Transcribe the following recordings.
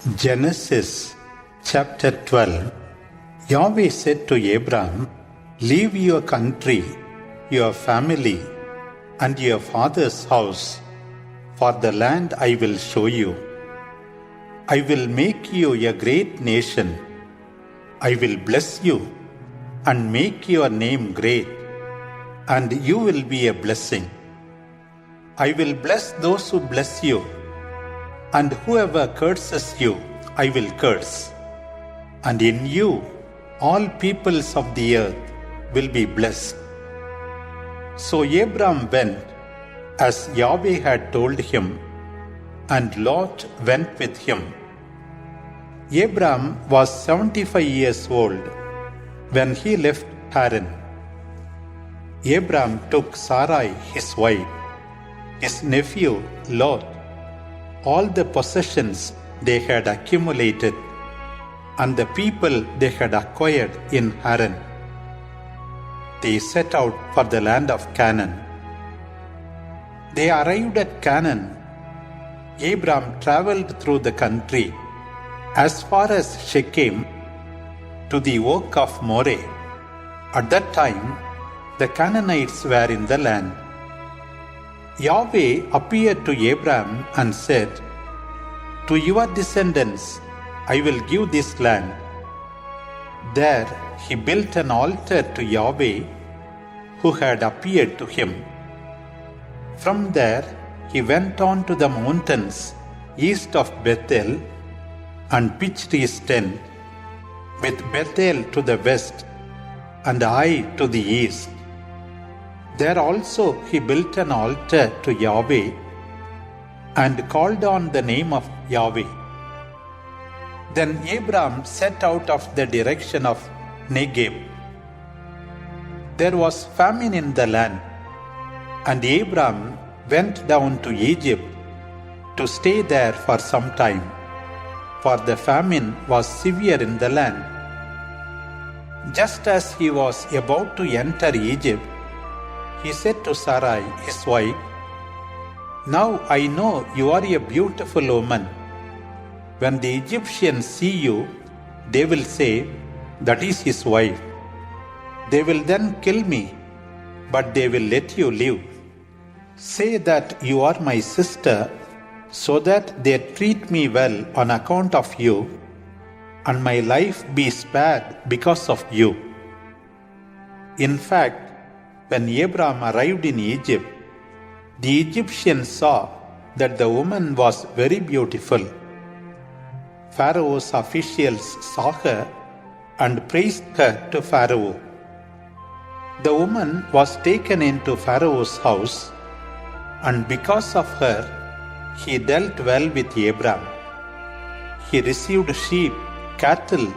Genesis chapter 12. Yahweh said to Abram, "Leave your country, your family, and your father's house, for the land I will show you. I will make you a great nation. I will bless you and make your name great, and you will be a blessing. I will bless those who bless you, and whoever curses you, I will curse. And in you, all peoples of the earth will be blessed." So Abram went as Yahweh had told him, and Lot went with him. Abram was 75 years old when he left Haran. Abram took Sarai his wife, his nephew Lot, all the possessions they had accumulated, and the people they had acquired in Haran. They set out for the land of Canaan. They arrived at Canaan. Abram traveled through the country as far as Shechem to the oak of Moreh. At that time, the Canaanites were in the land. Yahweh appeared to Abram and said, "To your descendants I will give this land." There he built an altar to Yahweh, who had appeared to him. From there he went on to the mountains east of Bethel and pitched his tent, with Bethel to the west and Ai to the east. There also he built an altar to Yahweh and called on the name of Yahweh. Then Abram set out of the direction of Negeb. There was famine in the land, and Abram went down to Egypt to stay there for some time, for the famine was severe in the land. Just as he was about to enter Egypt, he said to Sarai, his wife, "Now I know you are a beautiful woman. When the Egyptians see you, they will say, 'That is his wife.' They will then kill me, but they will let you live. Say that you are my sister, so that they treat me well on account of you, and my life be spared because of you." In fact, when Abram arrived in Egypt, the Egyptians saw that the woman was very beautiful. Pharaoh's officials saw her and praised her to Pharaoh. The woman was taken into Pharaoh's house, and because of her, he dealt well with Abram. He received sheep, cattle,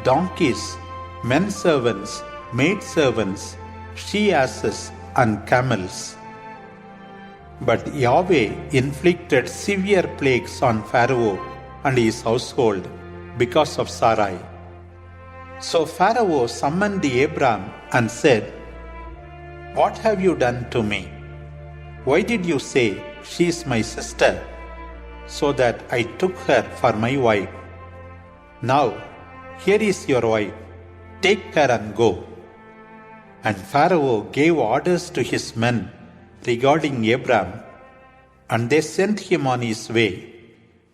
donkeys, men servants, maidservants, she-asses, and camels. But Yahweh inflicted severe plagues on Pharaoh and his household because of Sarai. So Pharaoh summoned Abram and said, "What have you done to me? Why did you say, 'She is my sister,' so that I took her for my wife? Now, here is your wife. Take her and go." And Pharaoh gave orders to his men regarding Abram, and they sent him on his way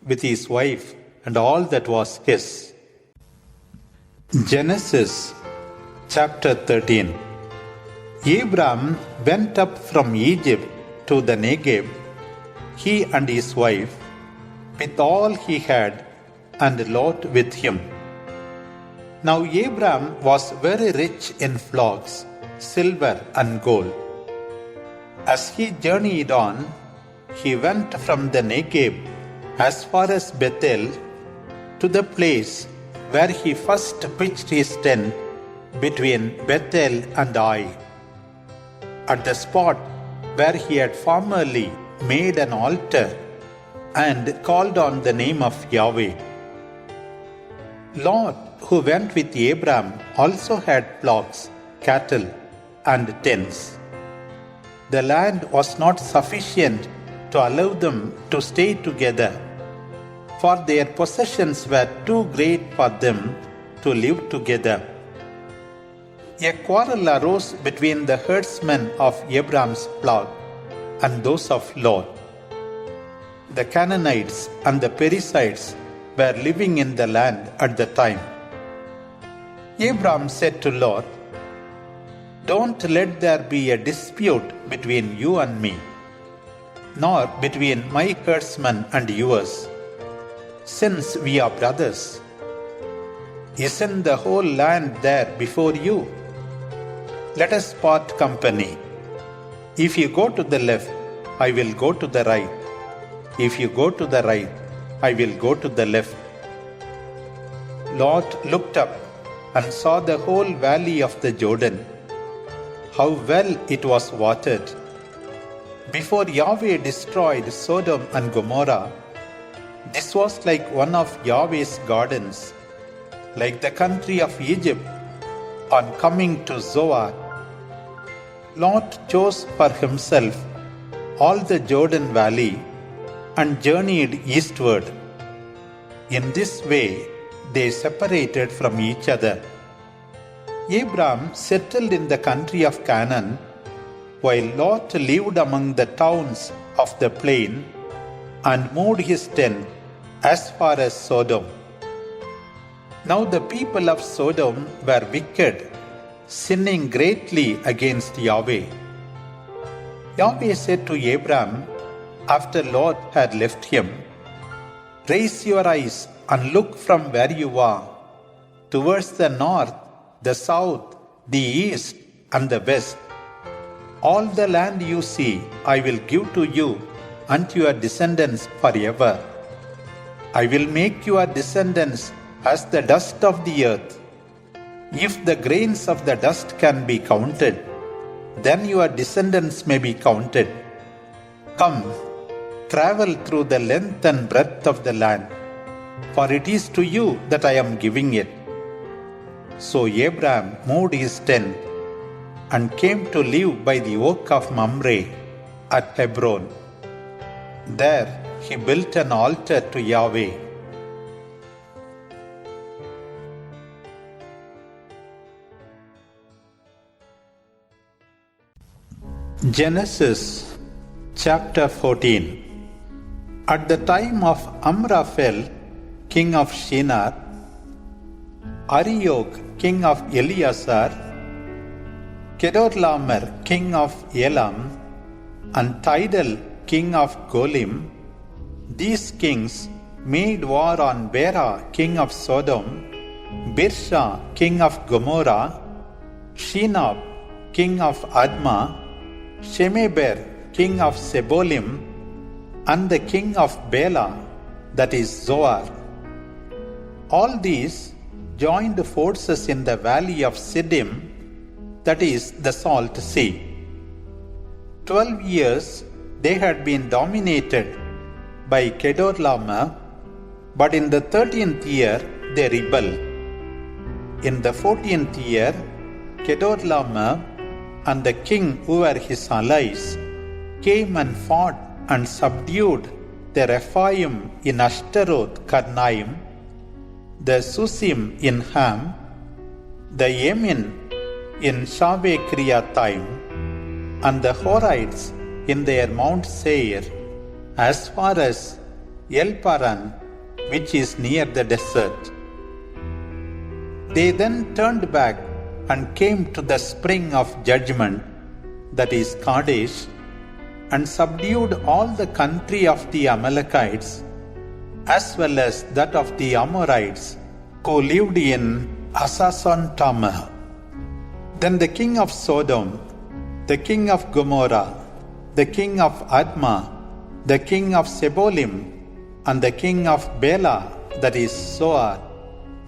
with his wife and all that was his. Genesis chapter 13. Abram went up from Egypt to the Negeb, he and his wife, with all he had, and Lot with him. Now Abram was very rich in flocks, silver and gold. As he journeyed on, he went from the Negeb as far as Bethel, to the place where he first pitched his tent between Bethel and Ai, at the spot where he had formerly made an altar and called on the name of Yahweh. Lot, who went with Abram, also had flocks, cattle, and tents. The land was not sufficient to allow them to stay together, for their possessions were too great for them to live together. A quarrel arose between the herdsmen of Abram's flock and those of Lot. The Canaanites and the Perizzites were living in the land at the time. Abram said to Lot, "Don't let there be a dispute between you and me, nor between my herdsmen and yours, since we are brothers. Isn't the whole land there before you? Let us part company. If you go to the left, I will go to the right. If you go to the right, I will go to the left." Lot looked up and saw the whole valley of the Jordan, how well it was watered. Before Yahweh destroyed Sodom and Gomorrah, this was like one of Yahweh's gardens, like the country of Egypt on coming to Zoar. Lot chose for himself all the Jordan valley and journeyed eastward. In this way, they separated from each other. Abram settled in the country of Canaan, while Lot lived among the towns of the plain and moved his tent as far as Sodom. Now the people of Sodom were wicked, sinning greatly against Yahweh. Yahweh said to Abram, after Lot had left him, "Raise your eyes and look from where you are, towards the north, the south, the east, and the west. All the land you see I will give to you and to your descendants forever. I will make your descendants as the dust of the earth. If the grains of the dust can be counted, then your descendants may be counted. Come, travel through the length and breadth of the land, for it is to you that I am giving it." So Abram moved his tent and came to live by the oak of Mamre at Hebron. There he built an altar to Yahweh. Genesis chapter 14. At the time of Amraphel, king of Shinar, Arioch, king of Eleazar, Kedorlaomer, king of Elam, and Tidal, king of Golim, these kings made war on Bera, king of Sodom, Birsha, king of Gomorrah, Shinab, king of Admah, Shemeber, king of Sebolim, and the king of Bela, that is Zoar. All these joined forces in the valley of Siddim, that is the Salt Sea. 12 years they had been dominated by Kedorlaomer, but in the 13th year they rebelled. In the 14th year, Kedorlaomer and the king who were his allies came and fought and subdued the Rephaim in Ashtaroth Karnaim, the Susim in Ham, the Yemin in Shaveh-Kiriathaim, and the Horites in their Mount Seir, as far as El-Paran, which is near the desert. They then turned back and came to the spring of judgment, that is Kadesh, and subdued all the country of the Amalekites, as well as that of the Amorites, who lived in Hasason-Tamar. Then the king of Sodom, the king of Gomorrah, the king of Admah, the king of Sebolim, and the king of Bela, that is Zoar,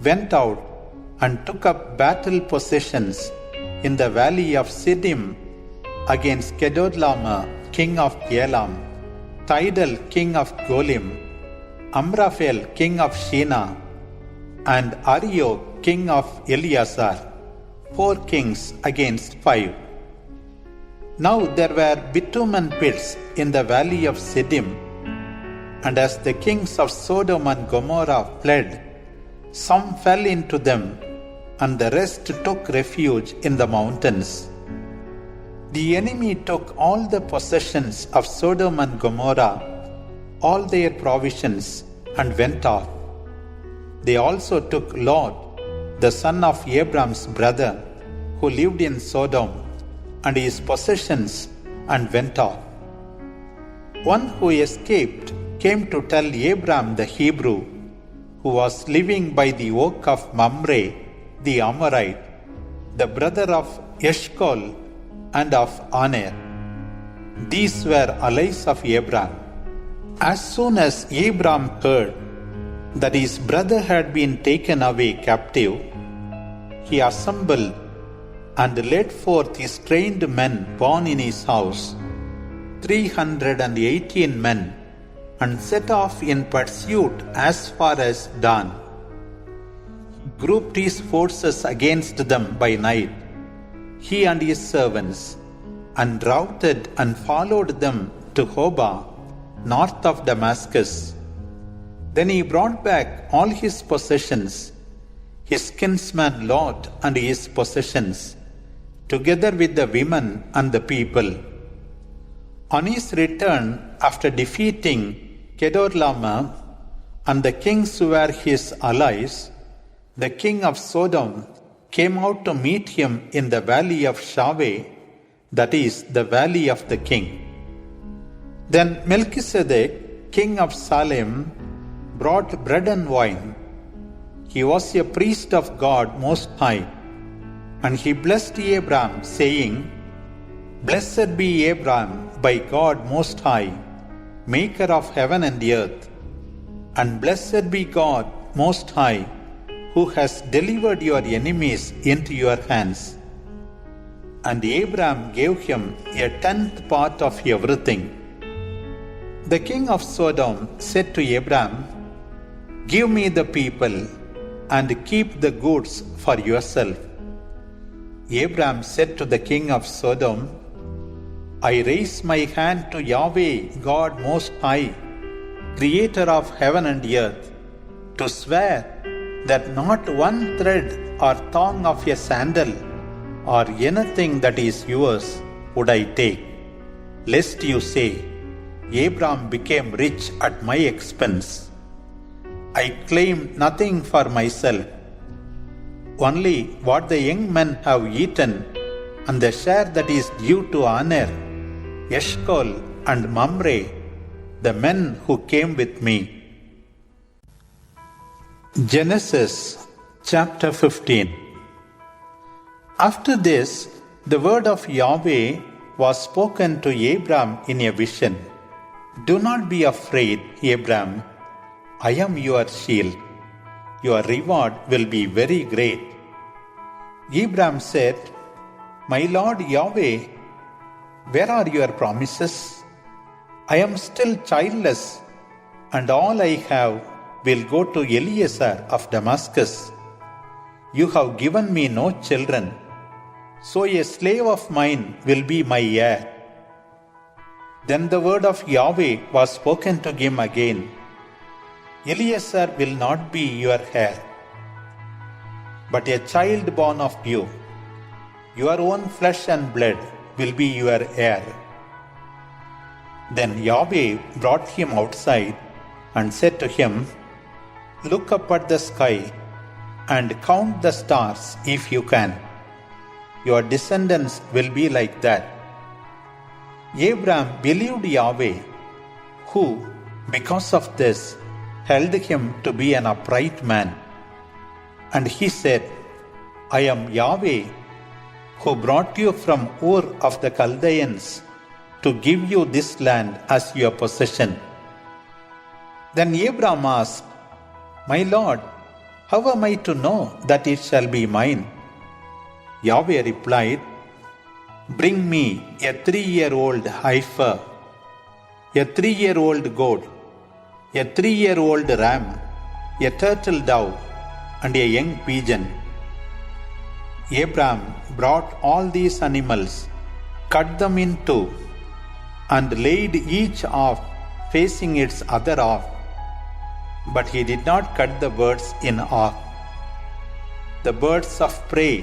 went out and took up battle possessions in the valley of Siddim against Kedorlaomer, king of Elam, Tidal, king of Golim, Amraphel, king of Shinar, and Arioch, king of Eleazar, 4 kings against 5. Now there were bitumen pits in the valley of Siddim, And as the kings of Sodom and Gomorrah fled, some fell into them, and the rest took refuge in the mountains. The enemy took all the possessions of Sodom and Gomorrah, all their provisions, and went off. They also took Lot, the son of Abram's brother, who lived in Sodom, and his possessions, and went off. One who escaped came to tell Abram the Hebrew, who was living by the oak of Mamre, the Amorite, the brother of Eshcol and of Aner. These were allies of Abram. As soon as Abram heard that his brother had been taken away captive, he assembled and led forth his trained men born in his house, 318 men, and set off in pursuit as far as Dan. He grouped his forces against them by night, he and his servants, and routed and followed them to Hobah, north of Damascus. Then he brought back all his possessions, his kinsman Lot and his possessions, together with the women and the people. On his return, after defeating Kedorlaomer and the kings who were his allies, the king of Sodom came out to meet him in the valley of Shaveh, that is, the valley of the king. Then Melchizedek, king of Salem, brought bread and wine. He was a priest of God Most High, and he blessed Abram, saying, Blessed be Abram by God Most High, maker of heaven and earth, and blessed be God Most High, who has delivered your enemies into your hands. And Abram gave him 1/10 part of everything. The king of Sodom said to Abram, Give me the people, and keep the goods for yourself. Abram said to the king of Sodom, I raise my hand to Yahweh, God Most High, Creator of heaven and earth, to swear that not one thread or thong of a sandal or anything that is yours would I take, lest you say, Abram became rich at my expense. I claim nothing for myself, only what the young men have eaten, and the share that is due to Aner, Eshcol, and Mamre, the men who came with me. Genesis chapter 15. After this, the word of Yahweh was spoken to Abram in a vision. Do not be afraid, Abram. I am your shield. Your reward will be very great. Abram said, My Lord Yahweh, where are your promises? I am still childless, and all I have will go to Eliezer of Damascus. You have given me no children, so a slave of mine will be my heir. Then the word of Yahweh was spoken to him again. Eliezer will not be your heir, but a child born of you, your own flesh and blood, will be your heir. Then Yahweh brought him outside and said to him, Look up at the sky and count the stars if you can. Your descendants will be like that. Abram believed Yahweh, who, because of this, held him to be an upright man. And he said, I am Yahweh, who brought you from Ur of the Chaldeans to give you this land as your possession. Then Abram asked, My Lord, how am I to know that it shall be mine? Yahweh replied, Bring me a 3-year-old heifer, a 3-year-old goat, a 3-year-old ram, a turtle dove, and a young pigeon. Abram brought all these animals, cut them in two, and laid each off facing its other half, but he did not cut the birds in half. The birds of prey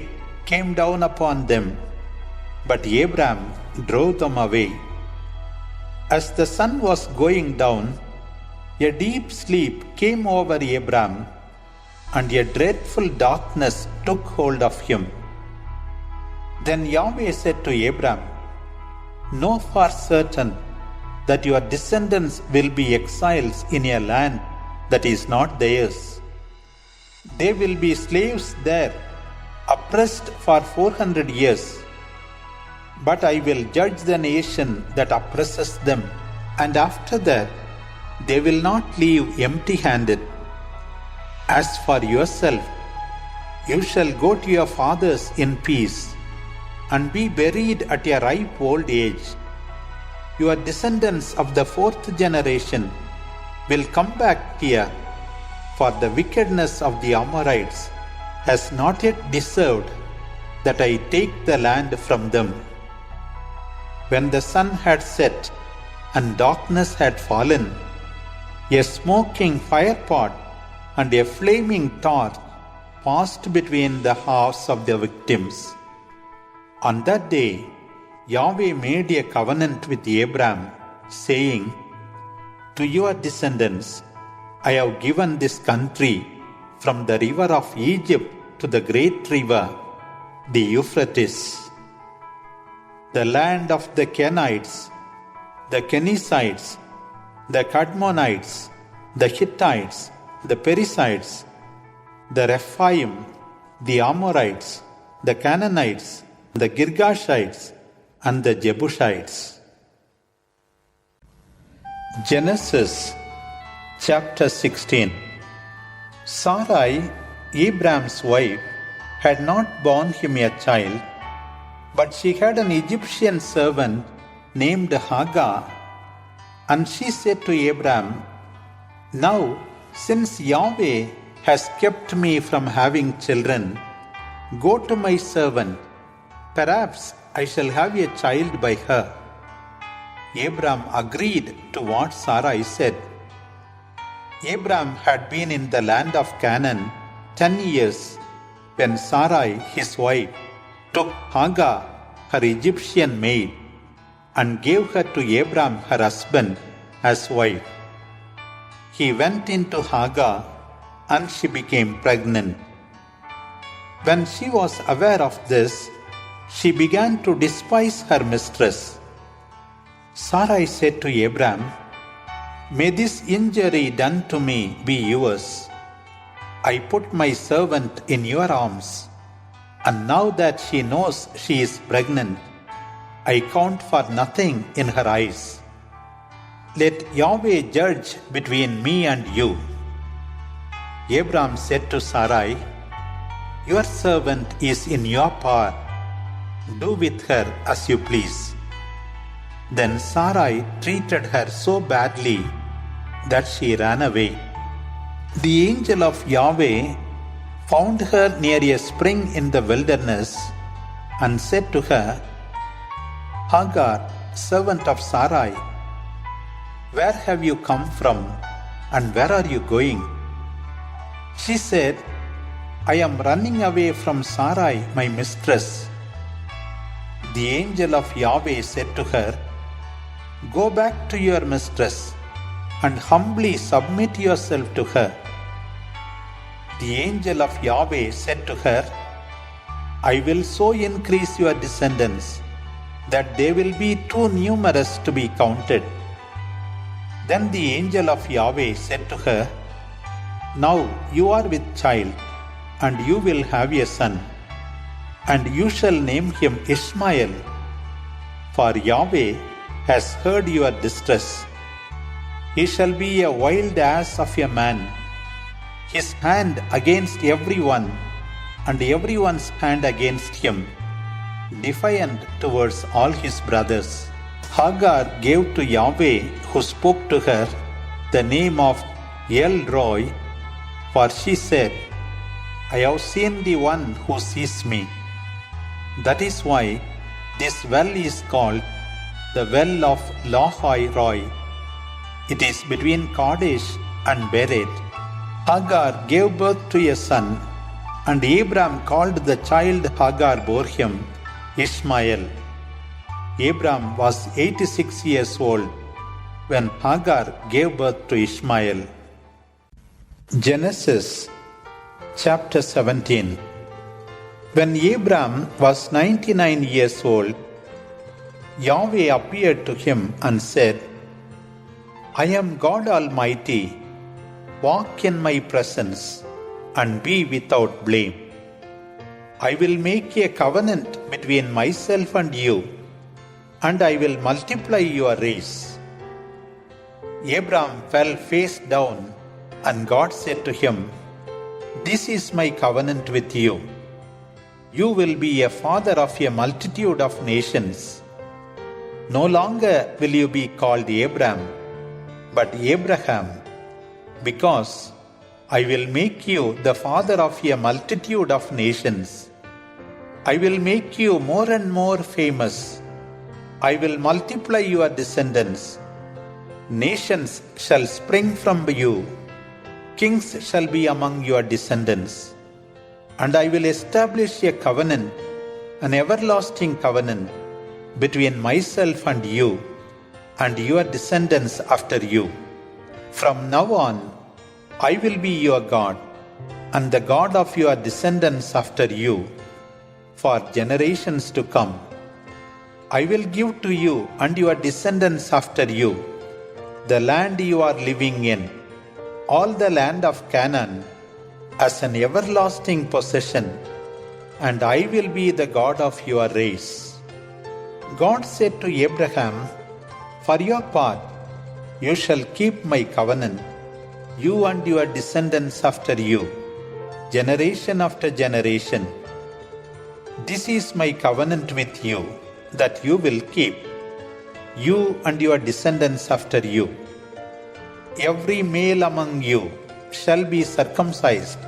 came down upon them, but Abram drove them away. As the sun was going down, a deep sleep came over Abram, and a dreadful darkness took hold of him. Then Yahweh said to Abram, "Know for certain that your descendants will be exiles in a land that is not theirs. They will be slaves there, oppressed for 400 years. But I will judge the nation that oppresses them, and after that they will not leave empty-handed. As for yourself, you shall go to your fathers in peace, and be buried at a ripe old age. Your descendants of the 4th generation will come back here, for the wickedness of the Amorites has not yet deserved that I take the land from them." When the sun had set and darkness had fallen, a smoking firepot and a flaming torch passed between the halves of the victims. On that day, Yahweh made a covenant with Abram, saying, "To your descendants I have given this country from the river of Egypt to the great river, the Euphrates, the land of the Kenites, the Kenizzites, the Kadmonites, the Hittites, the Perizzites, the Rephaim, the Amorites, the Canaanites, the Girgashites, and the Jebusites." Genesis chapter 16. Sarai, Abram's wife, had not borne him a child, but she had an Egyptian servant named Hagar, and she said to Abram, "Now, since Yahweh has kept me from having children, go to my servant. Perhaps I shall have a child by her." Abram agreed to what Sarai said. Abram had been in the land of Canaan 10 years when Sarai, his wife, took Hagar, her Egyptian maid, and gave her to Abram, her husband, as wife. He went into Hagar, and she became pregnant. When she was aware of this, she began to despise her mistress. Sarai said to Abram, "May this injury done to me be yours. I put my servant in your arms, and now that she knows she is pregnant, I count for nothing in her eyes. Let Yahweh judge between me and you." Abram said to Sarai, "Your servant is in your power. Do with her as you please." Then Sarai treated her so badly that she ran away. The angel of Yahweh found her near a spring in the wilderness and said to her, "Hagar, servant of Sarai, where have you come from, and where are you going?" She said, "I am running away from Sarai, my mistress." The angel of Yahweh said to her, "Go back to your mistress and humbly submit yourself to her." The angel of Yahweh said to her, "I will so increase your descendants that they will be too numerous to be counted." Then the angel of Yahweh said to her, "Now you are with child, and you will have a son, and you shall name him Ishmael, for Yahweh has heard your distress. He shall be a wild ass of a man, his hand against everyone, and everyone's hand against him, defiant towards all his brothers." Hagar gave to Yahweh, who spoke to her, the name of El Roi, for she said, "I have seen the one who sees me." That is why this well is called the well of Lahai Roi. It is between Kadesh and Beret. Hagar gave birth to a son, and Abram called the child Hagar bore him Ishmael. Abram was 86 years old when Hagar gave birth to Ishmael. Genesis chapter 17. When Abram was 99 years old, Yahweh appeared to him and said, I am God Almighty. Walk in my presence and be without blame. I will make a covenant between myself and you, and I will multiply your race. Abram fell face down, and God said to him, This is my covenant with you. You will be a father of a multitude of nations. No longer will you be called Abram, but Abraham, because I will make you the father of a multitude of nations. I will make you more and more famous. I will multiply your descendants. Nations shall spring from you. Kings shall be among your descendants. And I will establish a covenant, an everlasting covenant, between myself and you, and your descendants after you. From now on, I will be your God, and the God of your descendants after you, for generations to come. I will give to you and your descendants after you the land you are living in, all the land of Canaan, as an everlasting possession, and I will be the God of your race. God said to Abraham, For your part, you shall keep my covenant, you and your descendants after you, generation after generation. This is my covenant with you, that you will keep, you and your descendants after you. Every male among you shall be circumcised.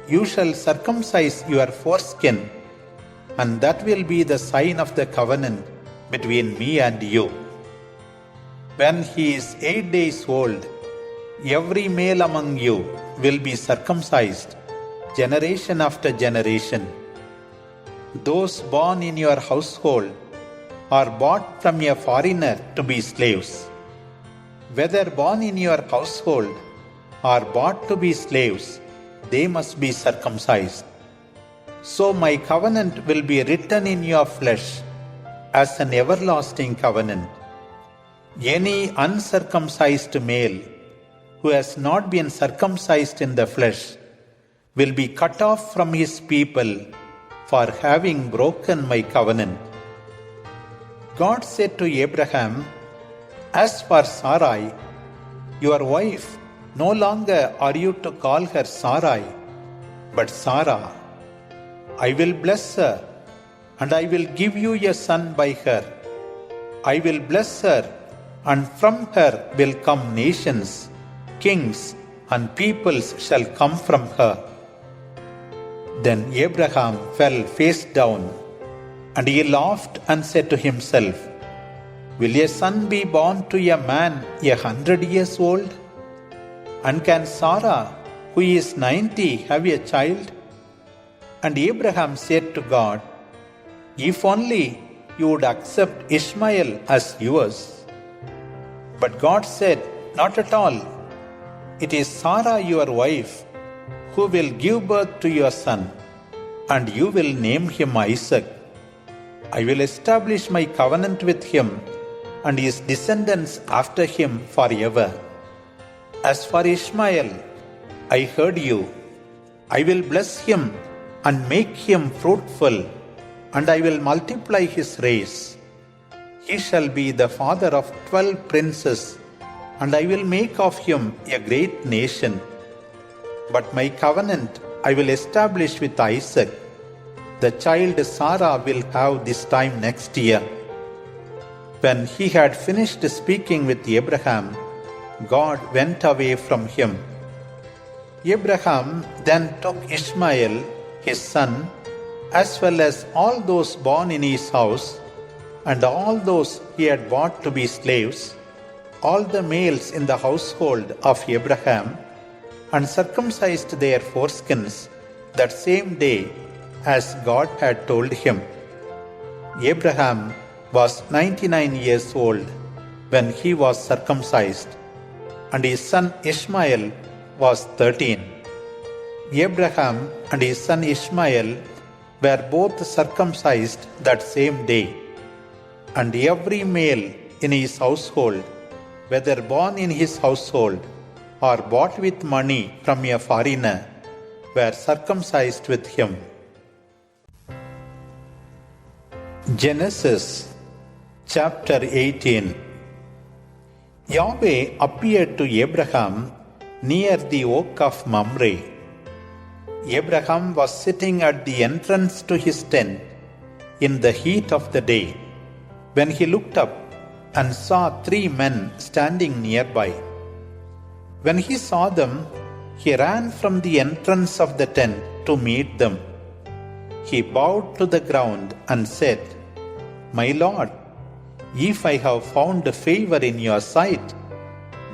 You shall circumcise your foreskin, and that will be the sign of the covenant between me and you. When he is 8 days old, every male among you will be circumcised, generation after generation. Those born in your household are bought from a foreigner to be slaves. Whether born in your household or bought to be slaves, they must be circumcised. So my covenant will be written in your flesh as an everlasting covenant. Any uncircumcised male who has not been circumcised in the flesh will be cut off from his people for having broken my covenant. God said to Abraham, As for Sarai, your wife, no longer are you to call her Sarai, but Sarah. I will bless her, and I will give you a son by her. I will bless her, and from her will come nations, kings, and peoples shall come from her. Then Abraham fell face down, and he laughed and said to himself, Will a son be born to a man 100 years old? And can Sarah, who is 90, have a child? And Abraham said to God, If only you would accept Ishmael as yours. But God said, Not at all. It is Sarah your wife who will give birth to your son, and you will name him Isaac. I will establish my covenant with him and his descendants after him forever. As for Ishmael, I heard you. I will bless him and make him fruitful, and I will multiply his race. He shall be the father of 12 princes, and I will make of him a great nation. But my covenant I will establish with Isaac. The child Sarah will have this time next year. When he had finished speaking with Abraham, God went away from him. Abraham then took Ishmael, his son, as well as all those born in his house, and all those he had bought to be slaves, all the males in the household of Abraham and circumcised their foreskins that same day as God had told him. Abraham was 99 years old when he was circumcised, and his son Ishmael was 13. Abraham and his son Ishmael were both circumcised that same day, and every male in his household, whether born in his household or bought with money from a foreigner, were circumcised with him. Genesis chapter 18. Yahweh appeared to Abraham near the oak of Mamre. Abraham was sitting at the entrance to his tent in the heat of the day, when he looked up and saw 3 men standing nearby. When he saw them, he ran from the entrance of the tent to meet them. He bowed to the ground and said, "My Lord, if I have found favor in your sight,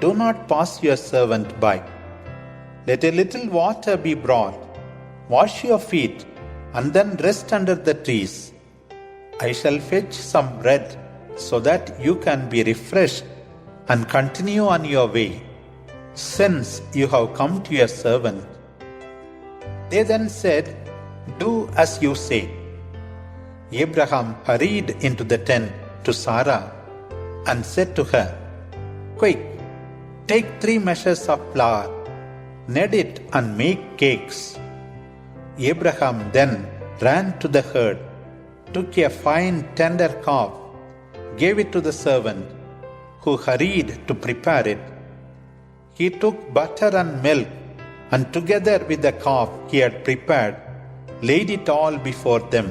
do not pass your servant by. Let a little water be brought, wash your feet, and then rest under the trees. I shall fetch some bread so that you can be refreshed and continue on your way, since you have come to your servant." They then said, "Do as you say." Abraham hurried into the tent to Sarah and said to her, "Quick, take 3 measures of flour, knead it and make cakes." Abraham then ran to the herd, took a fine tender calf, gave it to the servant, who hurried to prepare it. He took butter and milk, and together with the calf he had prepared, laid it all before them.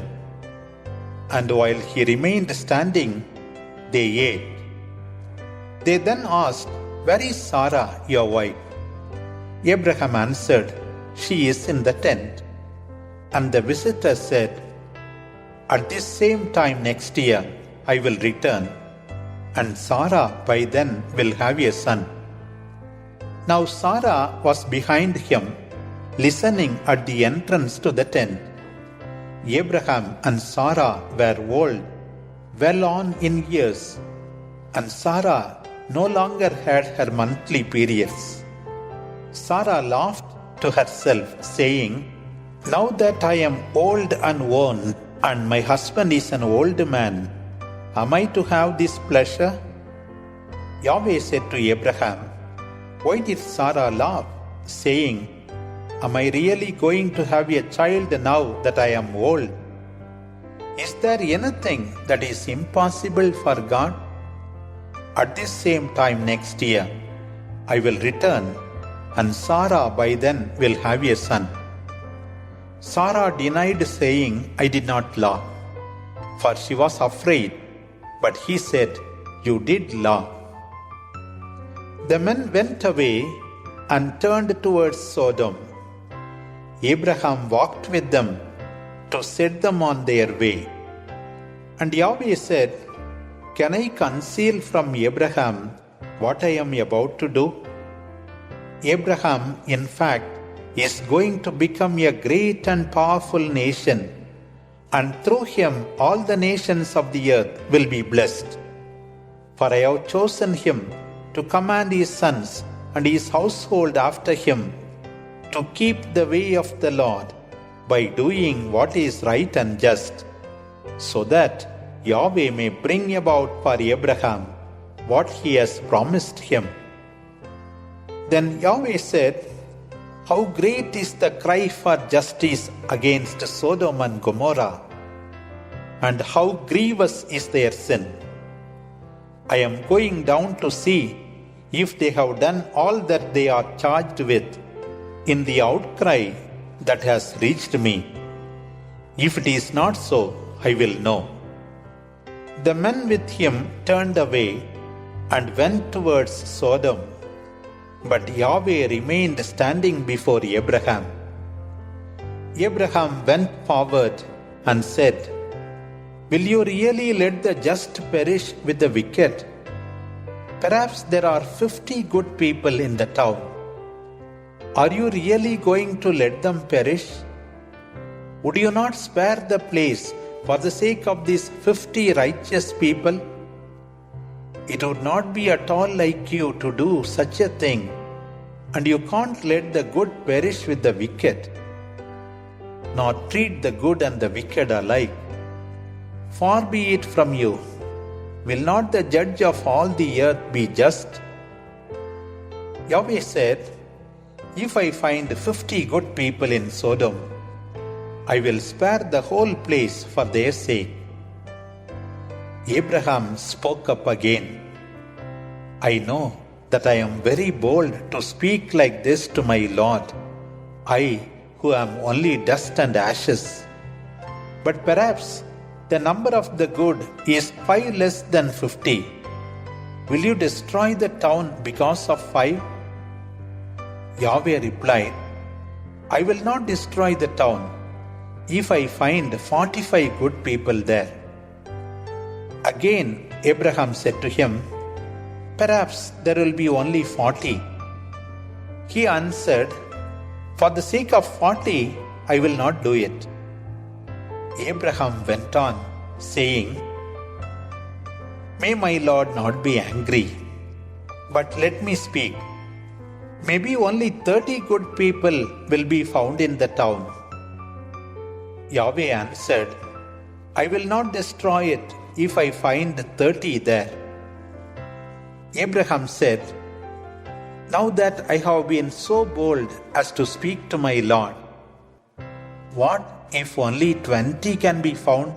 And while he remained standing, they ate. They then asked, "Where is Sarah, your wife?" Abraham answered, "She is in the tent." And the visitor said, "At this same time next year I will return, and Sarah by then will have a son." Now Sarah was behind him, listening at the entrance to the tent. Abraham and Sarah were old, well on in years, and Sarah no longer had her monthly periods. Sarah laughed to herself, saying, "Now that I am old and worn, and my husband is an old man, am I to have this pleasure?" Yahweh said to Abraham, "Why did Sarah laugh, saying, 'Am I really going to have a child now that I am old?' Is there anything that is impossible for God? At this same time next year, I will return, and Sarah by then will have a son." Sarah denied, saying, "I did not laugh," for she was afraid. But he said, "You did laugh." The men went away and turned towards Sodom. Abraham walked with them to set them on their way. And Yahweh said, "Can I conceal from Abraham what I am about to do? Abraham, in fact, is going to become a great and powerful nation, and through him all the nations of the earth will be blessed. For I have chosen him to command his sons and his household after him to keep the way of the Lord by doing what is right and just, so that Yahweh may bring about for Abraham what he has promised him." Then Yahweh said, "How great is the cry for justice against Sodom and Gomorrah, and how grievous is their sin! I am going down to see if they have done all that they are charged with in the outcry that has reached me. If it is not so, I will know." The men with him turned away and went towards Sodom, but Yahweh remained standing before Abraham. Abraham went forward and said, "Will you really let the just perish with the wicked? Perhaps there are 50 good people in the town. Are you really going to let them perish? Would you not spare the place for the sake of these 50 righteous people? It would not be at all like you to do such a thing, and you can't let the good perish with the wicked, nor treat the good and the wicked alike. Far be it from you. Will not the judge of all the earth be just? Yahweh said, if I find 50 good people in Sodom, I will spare the whole place for their sake. Abraham spoke up again. I know that I am very bold to speak like this to my Lord, I who am only dust and ashes. But perhaps the number of the good is 5 less than 50. Will you destroy the town because of 5? Yahweh replied, I will not destroy the town if I find 45 good people there. Again, Abraham said to him, perhaps there will be only 40. He answered, for the sake of 40, I will not do it. Abraham went on, saying, may my Lord not be angry, but let me speak. Maybe only 30 good people will be found in the town. Yahweh answered, I will not destroy it if I find 30 there. Abraham said, now that I have been so bold as to speak to my Lord, what if only 20 can be found?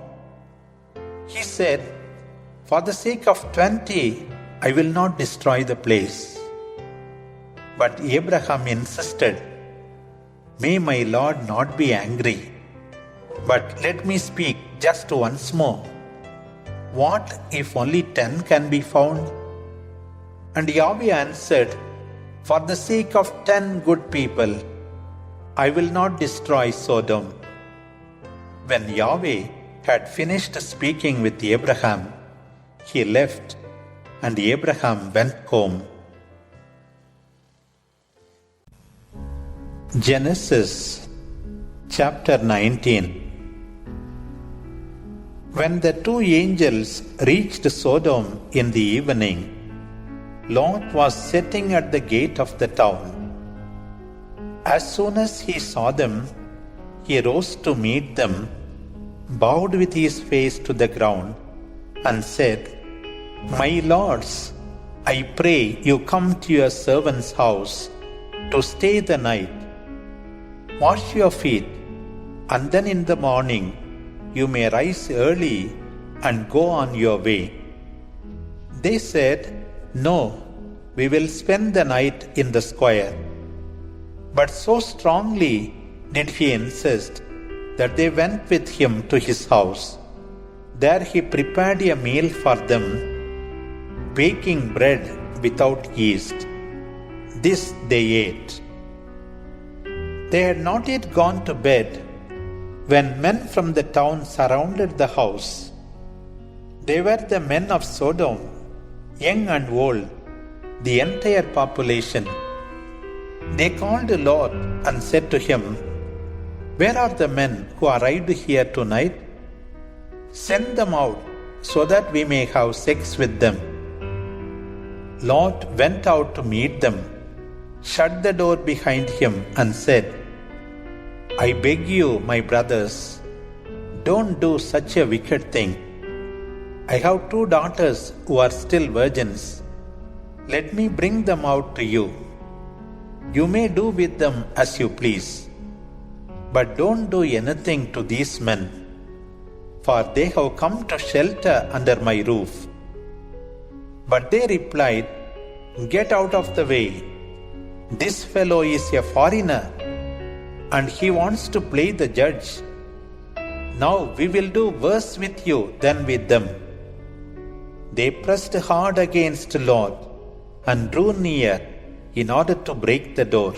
He said, for the sake of 20, I will not destroy the place. But Abraham insisted, may my Lord not be angry, but let me speak just once more. What if only 10 can be found? And Yahweh answered, for the sake of 10 good people, I will not destroy Sodom. When Yahweh had finished speaking with Abraham, he left, and Abraham went home. Genesis chapter 19. When the 2 angels reached Sodom in the evening, Lot was sitting at the gate of the town. As soon as he saw them, he rose to meet them, bowed with his face to the ground, and said, my lords, I pray you come to your servant's house to stay the night. Wash your feet, and then in the morning you may rise early and go on your way. They said, no, we will spend the night in the square. But so strongly did he insist that they went with him to his house. There he prepared a meal for them, baking bread without yeast. This they ate. They had not yet gone to bed when men from the town surrounded the house. They were the men of Sodom, young and old, the entire population. They called Lot and said to him, where are the men who arrived here tonight? Send them out so that we may have sex with them. Lot went out to meet them, shut the door behind him and said, I beg you, my brothers, don't do such a wicked thing. I have 2 daughters who are still virgins. Let me bring them out to you. You may do with them as you please. But don't do anything to these men, for they have come to shelter under my roof. But they replied, get out of the way. This fellow is a foreigner, and he wants to play the judge. Now we will do worse with you than with them. They pressed hard against Lot and drew near in order to break the door.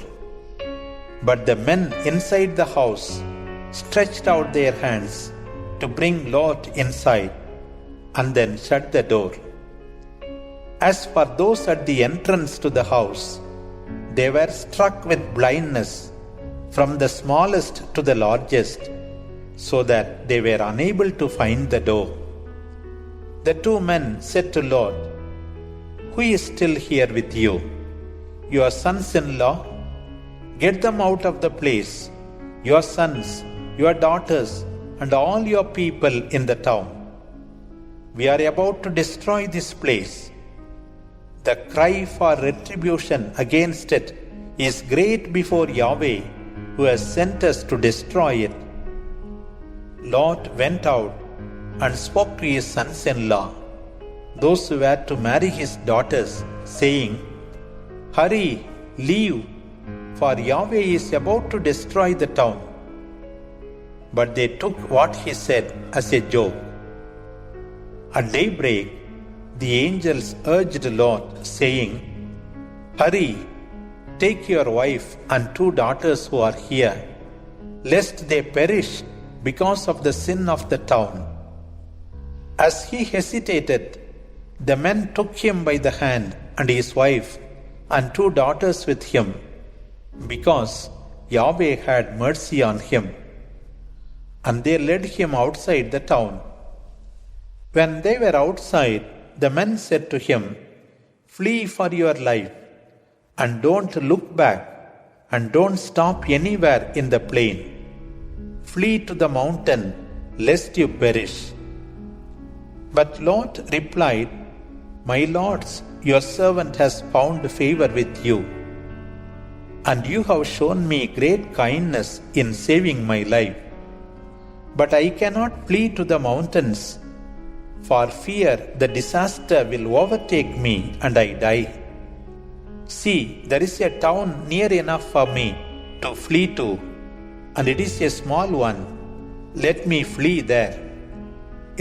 But the men inside the house stretched out their hands to bring Lot inside and then shut the door. As for those at the entrance to the house, they were struck with blindness, from the smallest to the largest, so that they were unable to find the door. The two men said to Lot, "Who is still here with you? Your sons-in-law? Get them out of the place, your sons, your daughters, and all your people in the town. We are about to destroy this place. The cry for retribution against it is great before Yahweh, who has sent us to destroy it." Lot went out and spoke to his sons-in-law, those who were to marry his daughters, saying, "Hurry, leave, for Yahweh is about to destroy the town." But they took what he said as a joke. At daybreak, the angels urged Lot, saying, "Hurry, take your wife and 2 daughters who are here, lest they perish because of the sin of the town." As he hesitated, the men took him by the hand and his wife and 2 daughters with him, because Yahweh had mercy on him. And they led him outside the town. When they were outside, the men said to him, "Flee for your life, and don't look back, and don't stop anywhere in the plain. Flee to the mountain, lest you perish." But Lot replied, "My lords, your servant has found favor with you, and you have shown me great kindness in saving my life. But I cannot flee to the mountains, for fear the disaster will overtake me and I die. See, there is a town near enough for me to flee to, and it is a small one. Let me flee there.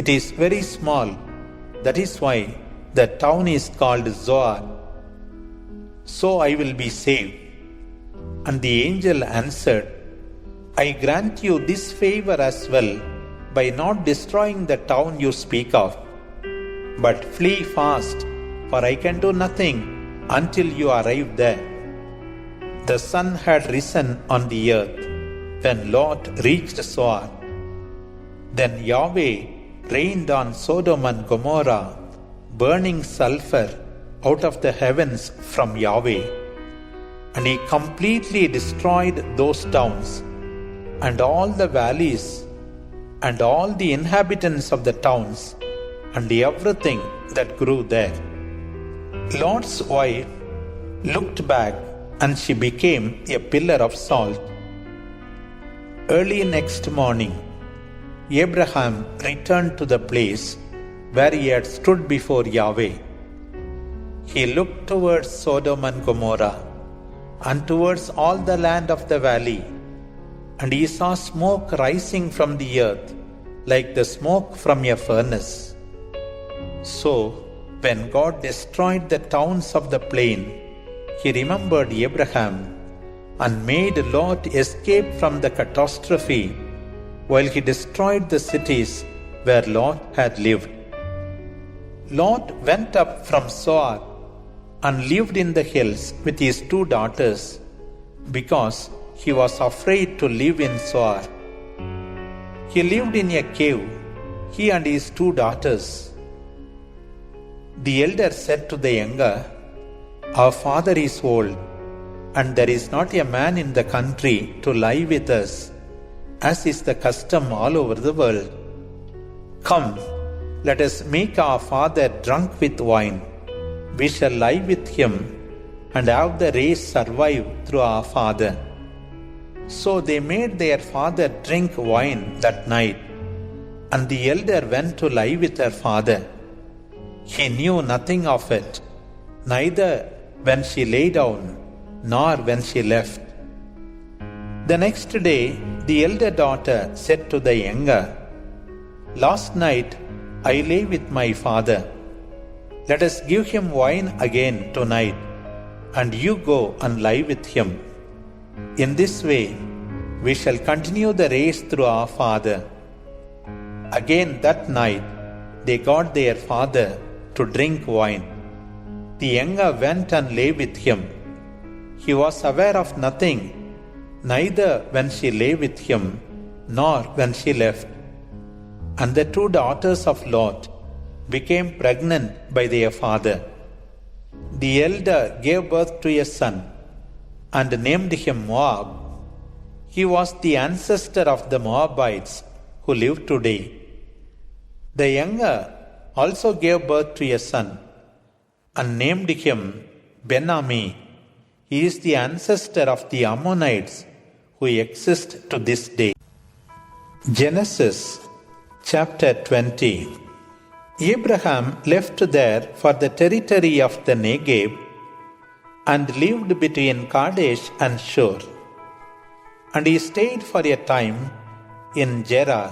It is very small, that is why the town is called Zoar. So I will be saved." And the angel answered, "I grant you this favor as well, by not destroying the town you speak of. But flee fast, for I can do nothing until you arrive there." The sun had risen on the earth when Lot reached Zoar. Then Yahweh rained on Sodom and Gomorrah burning sulfur out of the heavens from Yahweh, and he completely destroyed those towns and all the valleys and all the inhabitants of the towns and everything that grew there. Lot's wife looked back, and she became a pillar of salt. Early next morning, Abraham returned to the place where he had stood before Yahweh. He looked towards Sodom and Gomorrah and towards all the land of the valley, and he saw smoke rising from the earth like the smoke from a furnace. So, when God destroyed the towns of the plain, he remembered Abraham and made Lot escape from the catastrophe while he destroyed the cities where Lot had lived. Lot went up from Zoar and lived in the hills with his 2 daughters, because he was afraid to live in Zoar. He lived in a cave, he and his 2 daughters. The elder said to the younger, "Our father is old, and there is not a man in the country to lie with us, as is the custom all over the world. Come, let us make our father drunk with wine. We shall lie with him and have the race survive through our father." So they made their father drink wine that night, and the elder went to lie with her father. He knew nothing of it, neither when she lay down, nor when she left. The next day, the elder daughter said to the younger, "Last night I lay with my father. Let us give him wine again tonight, and you go and lie with him. In this way, we shall continue the race through our father." Again that night, they got their father to drink wine. The younger went and lay with him. He was aware of nothing, neither when she lay with him, nor when she left. And the two daughters of Lot became pregnant by their father. The elder gave birth to a son, and named him Moab. He was the ancestor of the Moabites who live today. The younger also gave birth to a son, and named him Ben-Ami. He is the ancestor of the Ammonites who exist to this day. Genesis chapter 20. Abraham left there for the territory of the Negev and lived between Kadesh and Shur. And he stayed for a time in Gerar.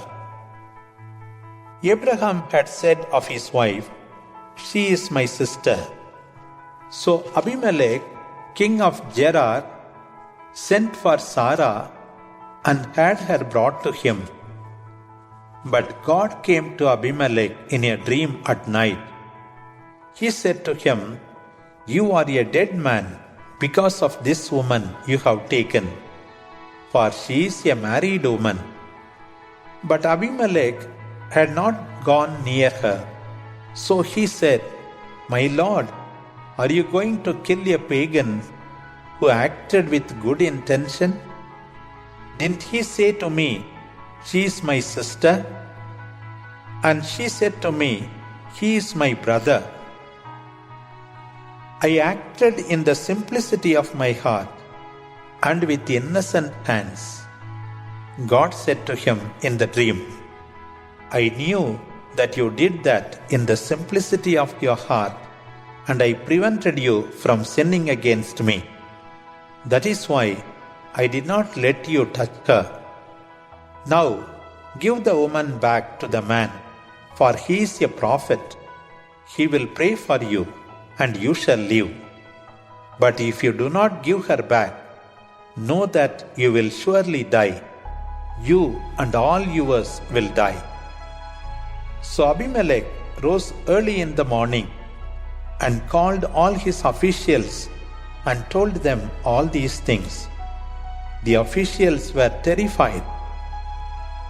Abraham had said of his wife, "She is my sister." So Abimelech, king of Gerar, sent for Sarah and had her brought to him. But God came to Abimelech in a dream at night. He said to him, "You are a dead man because of this woman you have taken, for she is a married woman." But Abimelech had not gone near her. So he said, "My lord, are you going to kill a pagan who acted with good intention? Didn't he say to me, 'She is my sister'? And she said to me, 'He is my brother.' I acted in the simplicity of my heart and with innocent hands." God said to him in the dream, "I knew that you did that in the simplicity of your heart, and I prevented you from sinning against me. That is why I did not let you touch her. Now give the woman back to the man, for he is a prophet. He will pray for you, and you shall live. But if you do not give her back, know that you will surely die. You and all yours will die." So Abimelech rose early in the morning and called all his officials and told them all these things. The officials were terrified.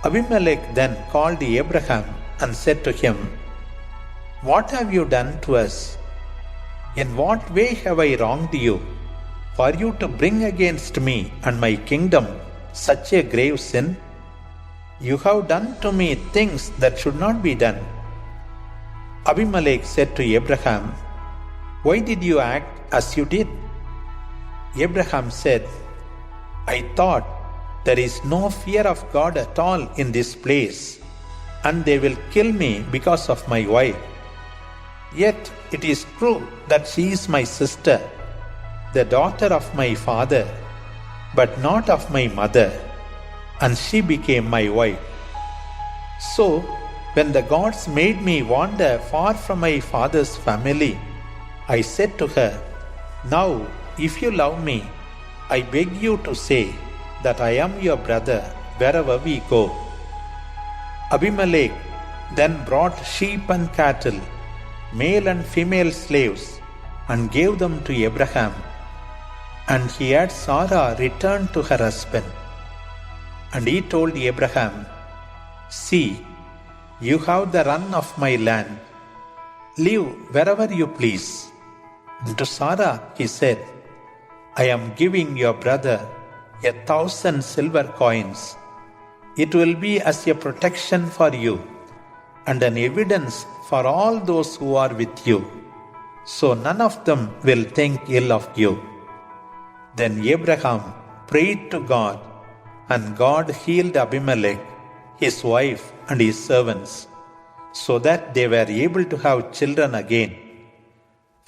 Abimelech then called Abraham and said to him, "What have you done to us? In what way have I wronged you, for you to bring against me and my kingdom such a grave sin? You have done to me things that should not be done." Abimelech said to Abraham, "Why did you act as you did?" Abraham said, "I thought, there is no fear of God at all in this place, and they will kill me because of my wife. Yet it is true that she is my sister, the daughter of my father, but not of my mother, and she became my wife. So, when the gods made me wander far from my father's family, I said to her, 'Now, if you love me, I beg you to say that I am your brother wherever we go.' Abimelech then brought sheep and cattle, male and female slaves, and gave them to Abraham. And he had Sarah return to her husband. And he told Abraham, 'See, you have the run of my land. Live wherever you please.' And to Sarah he said, 'I am giving your brother 1,000 silver coins. It will be as a protection for you, and an evidence for all those who are with you, so none of them will think ill of you.' Then Abraham prayed to God, and God healed Abimelech, his wife, and his servants, so that they were able to have children again.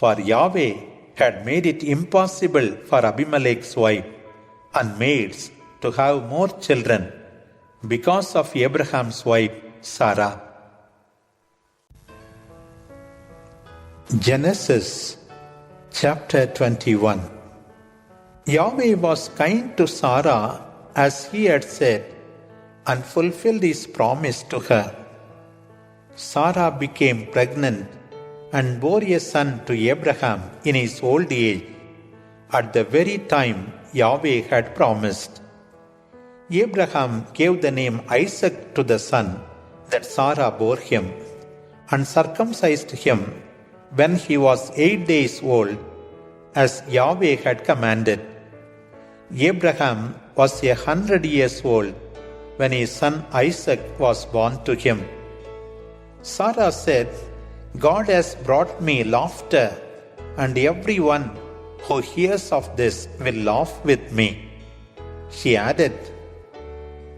For Yahweh had made it impossible for Abimelech's wife and maids to have more children because of Abraham's wife Sarah. Genesis chapter 21. Yahweh was kind to Sarah as he had said, and fulfilled his promise to her. Sarah became pregnant and bore a son to Abraham in his old age, at the very time Yahweh had promised. Abraham gave the name Isaac to the son that Sarah bore him, and circumcised him when he was 8 days old, as Yahweh had commanded. Abraham was 100 years old when his son Isaac was born to him. Sarah said, God has brought me laughter, and everyone who hears of this will laugh with me. She added,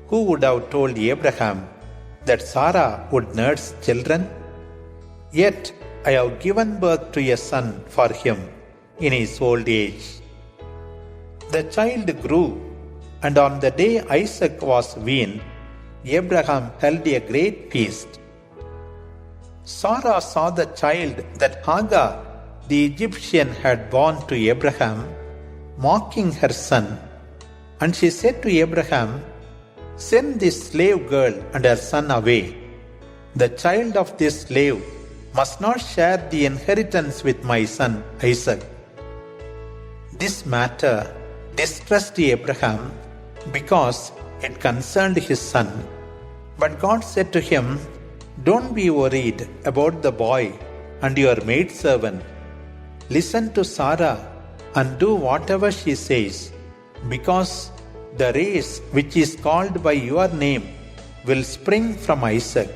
who would have told Abraham that Sarah would nurse children? Yet I have given birth to a son for him in his old age. The child grew, and on the day Isaac was weaned, Abraham held a great feast. Sarah saw the child that Hagar, the Egyptian, had borne to Abraham, mocking her son, and she said to Abraham, send this slave girl and her son away. The child of this slave must not share the inheritance with my son Isaac. This matter distressed Abraham because it concerned his son. But God said to him, don't be worried about the boy and your maidservant. Listen to Sarah and do whatever she says, because the race which is called by your name will spring from Isaac.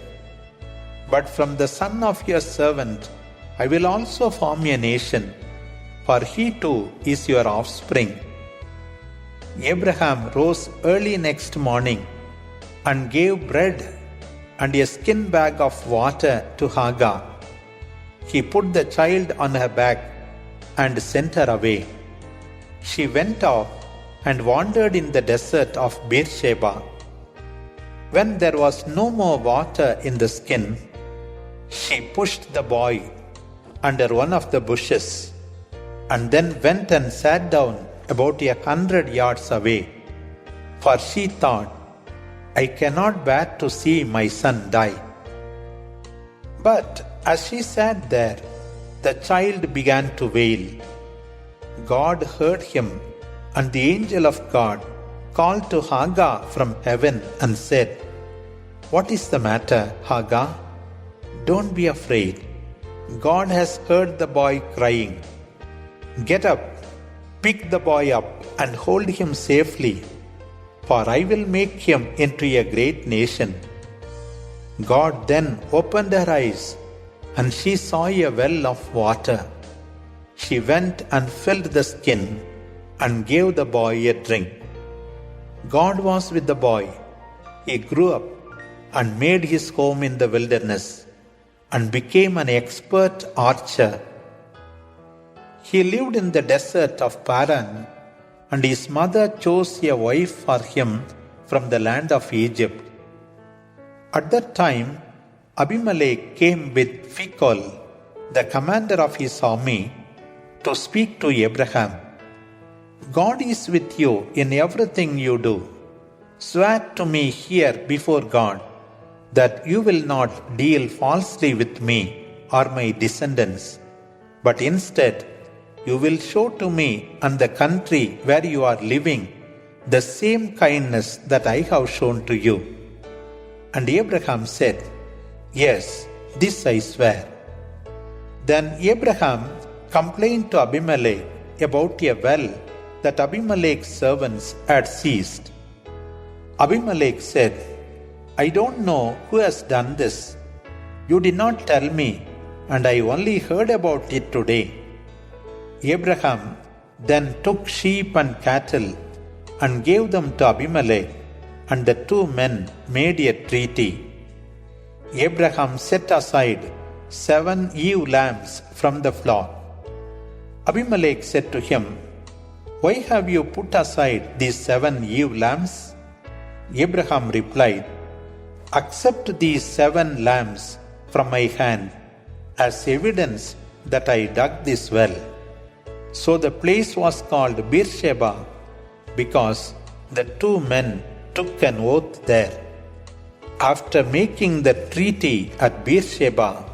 But from the son of your servant I will also form a nation, for he too is your offspring. Abraham rose early next morning and gave bread and a skin bag of water to Hagar. He put the child on her back and sent her away. She went off and wandered in the desert of Beersheba. When there was no more water in the skin, she pushed the boy under one of the bushes, and then went and sat down about 100 yards away, for she thought, I cannot bear to see my son die. But as she sat there, the child began to wail. God heard him, and the angel of God called to Hagar from heaven and said, what is the matter, Hagar? Don't be afraid. God has heard the boy crying. Get up, pick the boy up, and hold him safely, for I will make him into a great nation. God then opened her eyes, and she saw a well of water. She went and filled the skin and gave the boy a drink. God was with the boy. He grew up and made his home in the wilderness and became an expert archer. He lived in the desert of Paran, and his mother chose a wife for him from the land of Egypt. At that time, Abimelech came with Phicol, the commander of his army, to speak to Abraham. God is with you in everything you do. Swear to me here before God that you will not deal falsely with me or my descendants, but instead you will show to me and the country where you are living the same kindness that I have shown to you. And Abraham said, yes, this I swear. Then Abraham complained to Abimelech about a well that Abimelech's servants had seized. Abimelech said, I don't know who has done this. You did not tell me, and I only heard about it today. Abraham then took sheep and cattle and gave them to Abimelech, and the two men made a treaty. Abraham set aside 7 ewe lambs from the flock. Abimelech said to him, why have you put aside these 7 ewe lambs? Abraham replied, accept these 7 lambs from my hand as evidence that I dug this well. So the place was called Beersheba, because the two men took an oath there. After making the treaty at Beersheba,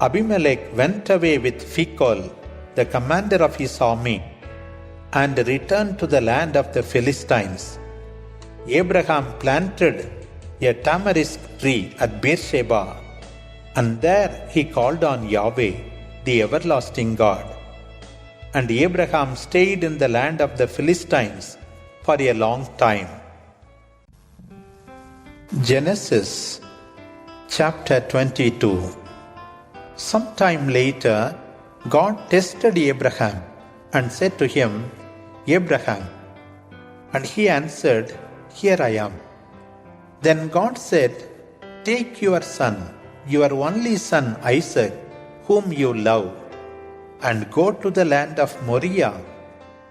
Abimelech went away with Phicol, the commander of his army, and returned to the land of the Philistines. Abraham planted a tamarisk tree at Beersheba, and there he called on Yahweh, the everlasting God. And Abraham stayed in the land of the Philistines for a long time. Genesis chapter 22. Sometime later, God tested Abraham and said to him, Abraham. And he answered, Here I am. Then God said, Take your son, your only son Isaac, whom you love, and go to the land of Moriah,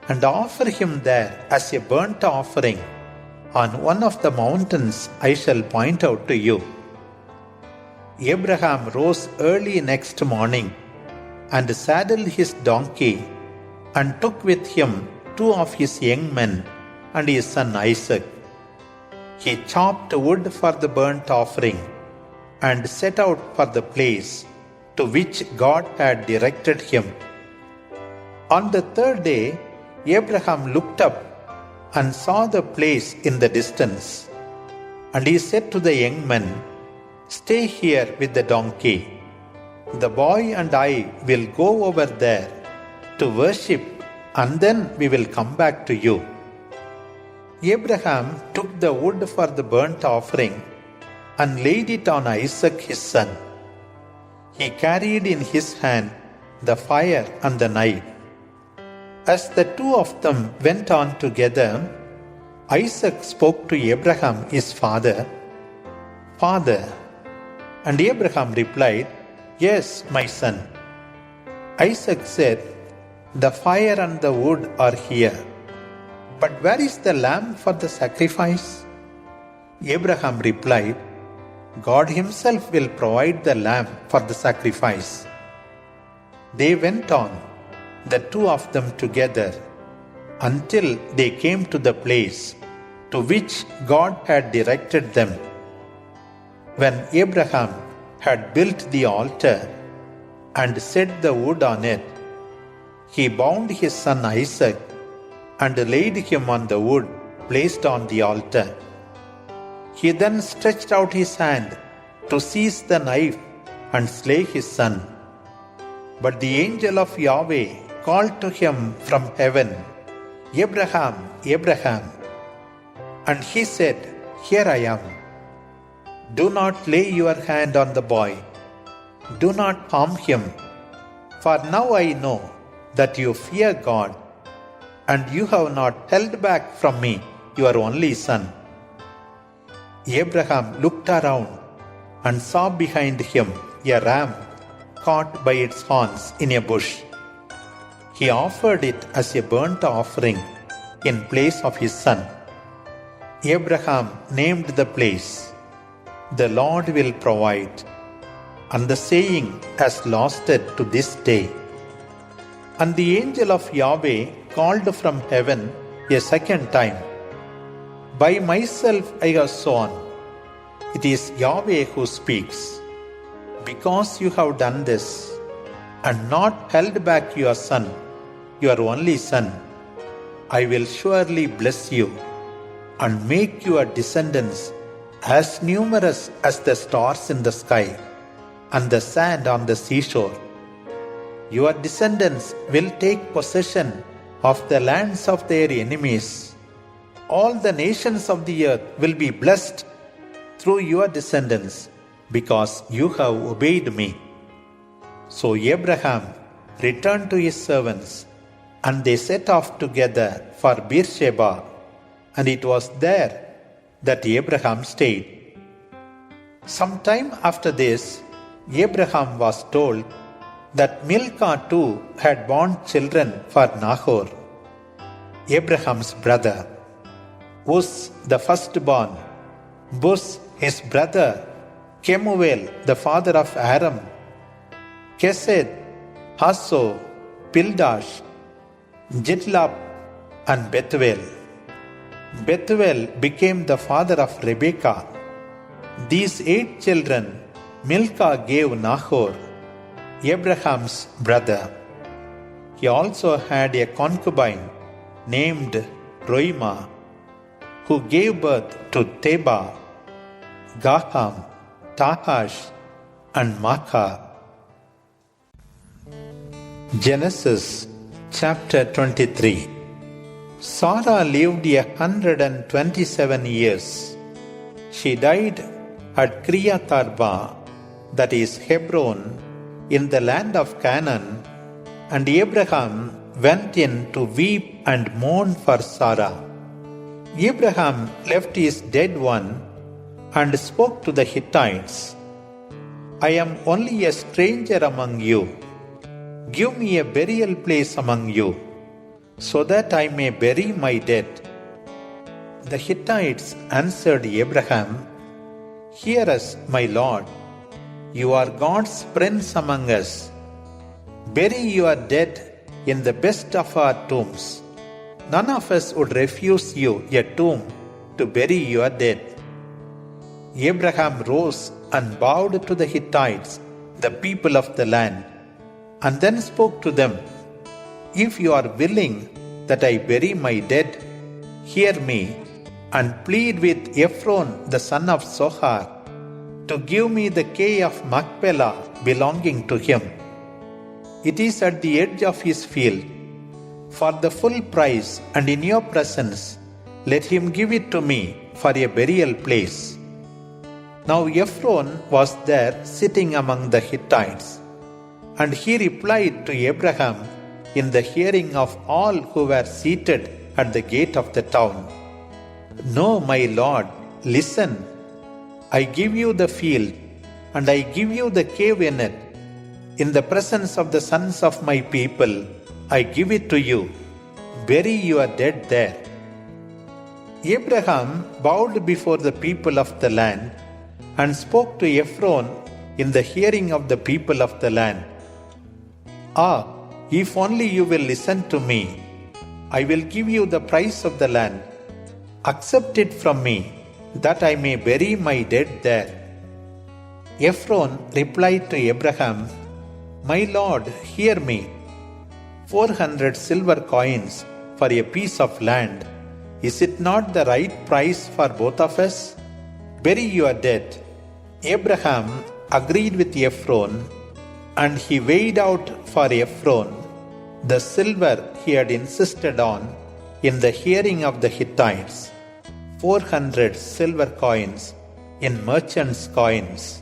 and offer him there as a burnt offering on one of the mountains I shall point out to you. Abraham rose early next morning and saddled his donkey and took with him 2 of his young men and his son Isaac. He chopped wood for the burnt offering and set out for the place to which God had directed him. On the 3rd day, Abraham looked up and saw the place in the distance. And he said to the young men, Stay here with the donkey. The boy and I will go over there to worship, and then we will come back to you. Abraham took the wood for the burnt offering and laid it on Isaac his son. He carried in his hand the fire and the knife. As the 2 of them went on together, Isaac spoke to Abraham his father, Father. And Abraham replied, Yes, my son. Isaac said, The fire and the wood are here, but where is the lamb for the sacrifice? Abraham replied, God himself will provide the lamb for the sacrifice. They went on, the 2 of them together, until they came to the place to which God had directed them. When Abraham had built the altar and set the wood on it, he bound his son Isaac and laid him on the wood placed on the altar. He then stretched out his hand to seize the knife and slay his son. But the angel of Yahweh called to him from heaven, Abraham, Abraham. And he said, Here I am. Do not lay your hand on the boy. Do not harm him. For now I know that you fear God, and you have not held back from me your only son. Abraham looked around and saw behind him a ram caught by its horns in a bush. He offered it as a burnt offering in place of his son. Abraham named the place, The Lord will provide, and the saying has lasted to this day. And the angel of Yahweh called from heaven a second time, By myself I have sworn, it is Yahweh who speaks. Because you have done this, and not held back your son, your only son, I will surely bless you, and make your descendants as numerous as the stars in the sky, and the sand on the seashore. Your descendants will take possession of the lands of their enemies. All the nations of the earth will be blessed through your descendants, because you have obeyed me. So Abraham returned to his servants, and they set off together for Beersheba, and it was there that Abraham stayed. Some time after this, Abraham was told that Milcah too had borne children for Nahor, Abraham's brother. Uz the firstborn, Buz his brother, Kemuel the father of Aram, Kesed, Hasso, Pildash, Jitlap, and Bethuel. Bethuel became the father of Rebekah. These 8 children Milcah gave Nahor, Abraham's brother. He also had a concubine named Roima, who gave birth to Teba, Gaham, Tahash, and Makkah. Genesis chapter 23. Sarah lived 127 years. She died at Kiriyat Arba, that is Hebron, in the land of Canaan, and Abraham went in to weep and mourn for Sarah. Abraham left his dead one and spoke to the Hittites, I am only a stranger among you. Give me a burial place among you, so that I may bury my dead. The Hittites answered Abraham, Hear us, my Lord. You are God's prince among us. Bury your dead in the best of our tombs. None of us would refuse you a tomb to bury your dead. Abraham rose and bowed to the Hittites, the people of the land, and then spoke to them, If you are willing that I bury my dead, hear me, and plead with Ephron the son of Zohar to give me the cave of Machpelah belonging to him. It is at the edge of his field. For the full price and in your presence, let him give it to me for a burial place. Now Ephron was there sitting among the Hittites, and he replied to Abraham in the hearing of all who were seated at the gate of the town, No, my Lord, listen. I give you the field, and I give you the cave in it. In the presence of the sons of my people, I give it to you. Bury your dead there. Abraham bowed before the people of the land and spoke to Ephron in the hearing of the people of the land. If only you will listen to me, I will give you the price of the land. Accept it from me, that I may bury my dead there. Ephron replied to Abraham, My Lord, hear me. 400 silver coins for a piece of land. Is it not the right price for both of us? Bury your dead. Abraham agreed with Ephron, and he weighed out for Ephron the silver he had insisted on in the hearing of the Hittites, 400 silver coins in merchants' coins.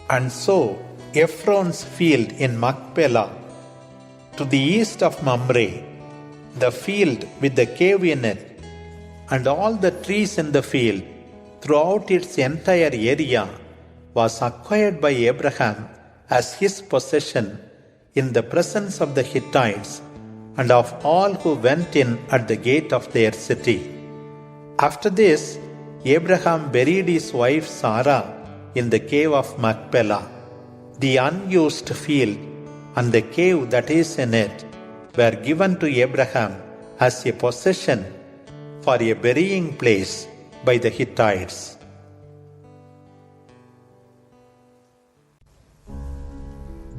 And so Ephron's field in Machpelah, to the east of Mamre, the field with the cave in it, and all the trees in the field throughout its entire area, was acquired by Abraham as his possession in the presence of the Hittites and of all who went in at the gate of their city. After this, Abraham buried his wife Sarah in the cave of Machpelah. The unused field and the cave that is in it were given to Abraham as a possession for a burying place by the Hittites.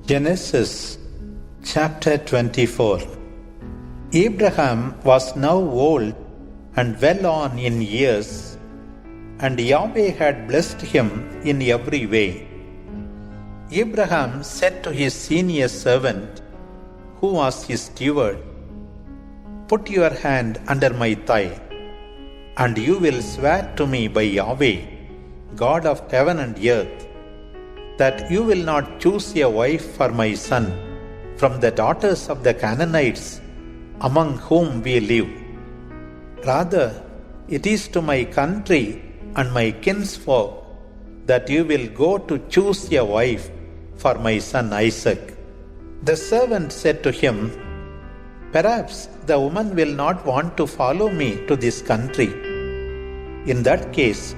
Genesis chapter 24. Abraham was now old and well on in years, and Yahweh had blessed him in every way. Abraham said to his senior servant, who was his steward, Put your hand under my thigh, and you will swear to me by Yahweh, God of heaven and earth, that you will not choose a wife for my son from the daughters of the Canaanites among whom we live. Rather, it is to my country and my kinsfolk that you will go to choose a wife for my son Isaac. The servant said to him, Perhaps the woman will not want to follow me to this country. In that case,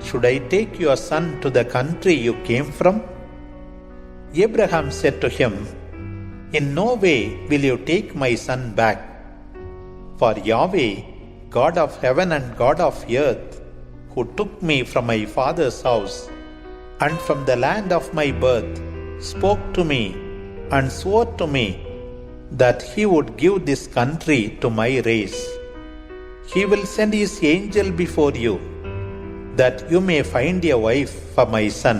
should I take your son to the country you came from? Abraham said to him, In no way will you take my son back. For Yahweh, God of heaven and God of earth, who took me from my father's house and from the land of my birth, spoke to me and swore to me that he would give this country to my race. He will send his angel before you, that you may find a wife for my son.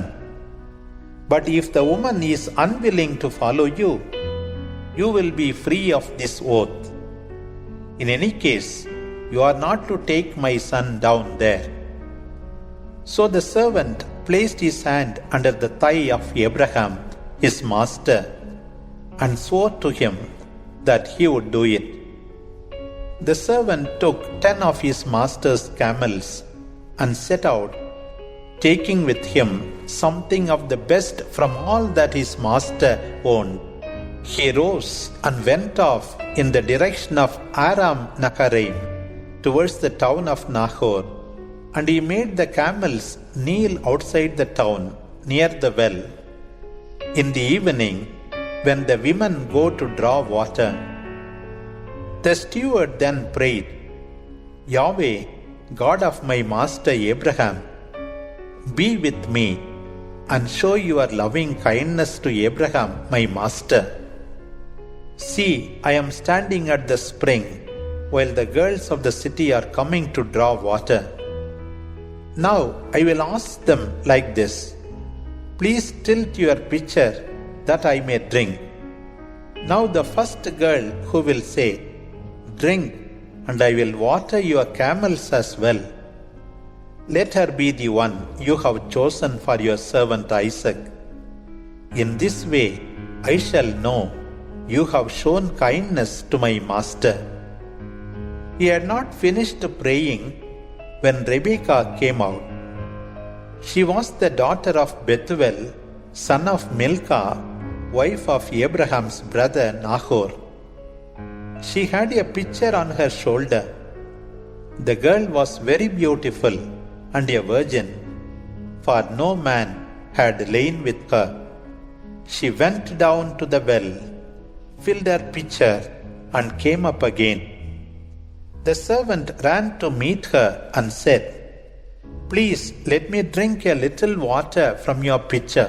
But if the woman is unwilling to follow you, you will be free of this oath. In any case, you are not to take my son down there." So the servant placed his hand under the thigh of Abraham, his master, and swore to him that he would do it. The servant took 10 of his master's camels and set out, taking with him something of the best from all that his master owned. He rose and went off in the direction of Aram Naharaim, towards the town of Nahor, and he made the camels kneel outside the town, near the well. In the evening, when the women go to draw water, the steward then prayed, "Yahweh, God of my master Abraham, be with me and show your loving kindness to Abraham my master. See, I am standing at the spring, while the girls of the city are coming to draw water. Now I will ask them like this: Please tilt your pitcher that I may drink. Now the first girl who will say, 'Drink, and I will water your camels as well,' let her be the one you have chosen for your servant Isaac. In this way I shall know you have shown kindness to my master." He had not finished praying when Rebekah came out. She was the daughter of Bethuel, son of Milcah, wife of Abraham's brother Nahor. She had a pitcher on her shoulder. The girl was very beautiful and a virgin, for no man had lain with her. She went down to the well, filled her pitcher, and came up again. The servant ran to meet her and said, "Please let me drink a little water from your pitcher."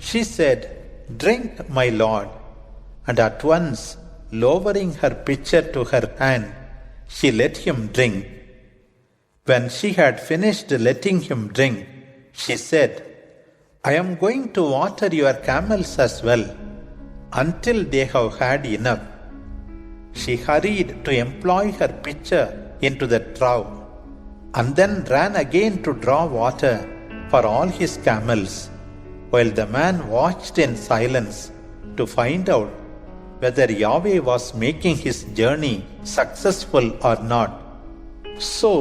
She said, "Drink, my lord," and at once, lowering her pitcher to her hand, she let him drink. When she had finished letting him drink, she said, "I am going to water your camels as well, until they have had enough." She hurried to employ her pitcher into the trough, and then ran again to draw water for all his camels, while the man watched in silence to find out whether Yahweh was making his journey successful or not. So,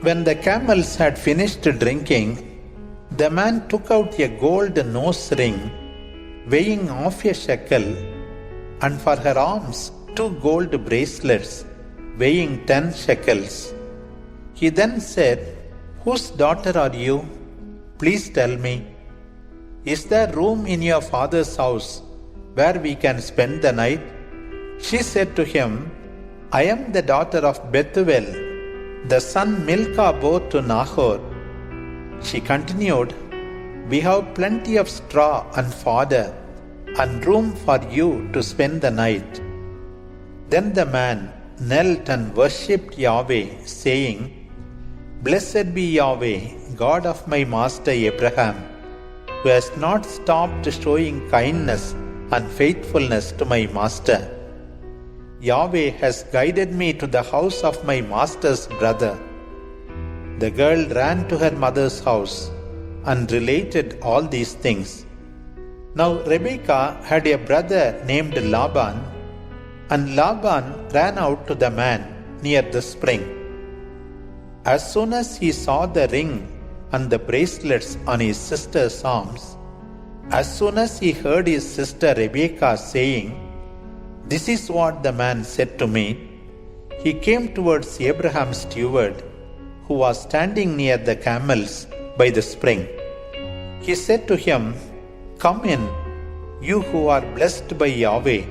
when the camels had finished drinking, the man took out a gold nose ring, weighing 1/2 shekel, and for her arms 2 gold bracelets, weighing 10 shekels. He then said, "Whose daughter are you? Please tell me. Is there room in your father's house where we can spend the night?" She said to him, "I am the daughter of Bethuel, the son Milcah bore to Nahor." She continued, "We have plenty of straw and fodder, and room for you to spend the night." Then the man knelt and worshipped Yahweh, saying, "Blessed be Yahweh, God of my master Abraham, who has not stopped showing kindness and faithfulness to my master. Yahweh has guided me to the house of my master's brother." The girl ran to her mother's house and related all these things. Now Rebekah had a brother named Laban, and Laban ran out to the man near the spring. As soon as he saw the ring and the bracelets on his sister's arms, as soon as he heard his sister Rebekah saying, "This is what the man said to me," he came towards Abraham's steward, who was standing near the camels by the spring. He said to him, "Come in, you who are blessed by Yahweh.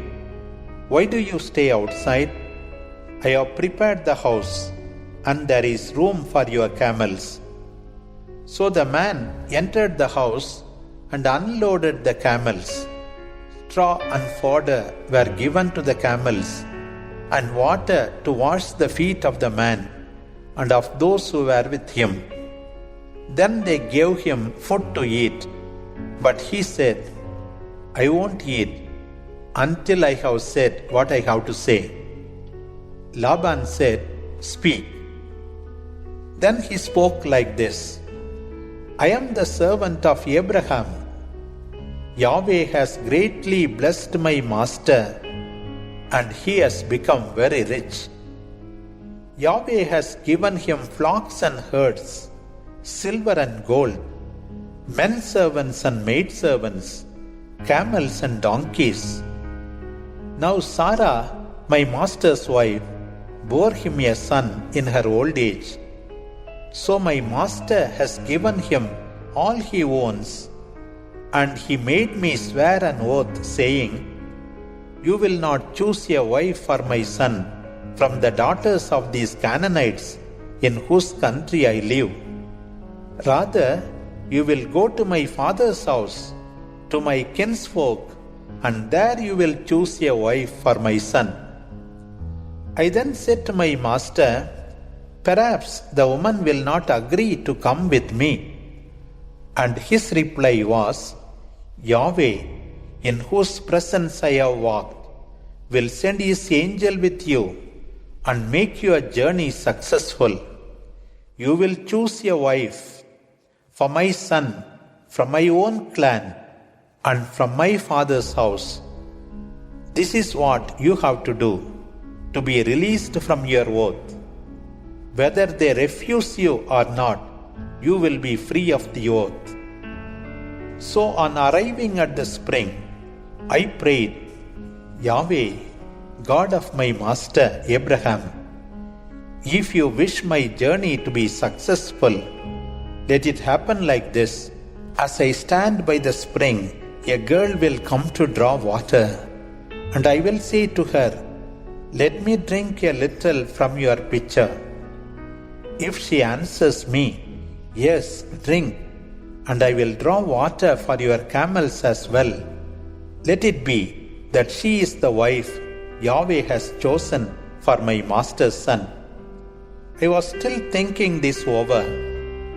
Why do you stay outside? I have prepared the house, and there is room for your camels." So the man entered the house and unloaded the camels. straw and fodder were given to the camels, and water to wash the feet of the man and of those who were with him. Then they gave him food to eat, but he said, I won't eat until I have said what I have to say. Laban said, Speak. Then he spoke like this, I am the servant of Abraham. Yahweh has greatly blessed my master, and he has become very rich. Yahweh has given him flocks and herds, silver and gold, men servants and maid servants, camels and donkeys. Now Sarah, my master's wife, bore him a son in her old age. So my master has given him all he owns, and he made me swear an oath, saying, You will not choose a wife for my son from the daughters of these Canaanites in whose country I live. Rather, you will go to my father's house, to my kinsfolk, and there you will choose a wife for my son. I then said to my master, Perhaps the woman will not agree to come with me. And his reply was, Yahweh, in whose presence I have walked, will send his angel with you and make your journey successful. You will choose a wife for my son from my own clan and from my father's house. This is what you have to do to be released from your oath. Whether they refuse you or not, you will be free of the oath. So on arriving at the spring, I prayed, Yahweh, God of my master Abraham, if you wish my journey to be successful, let it happen like this. As I stand by the spring, a girl will come to draw water, and I will say to her, Let me drink a little from your pitcher. If she answers me, Yes, drink, and I will draw water for your camels as well, let it be that she is the wife Yahweh has chosen for my master's son. I was still thinking this over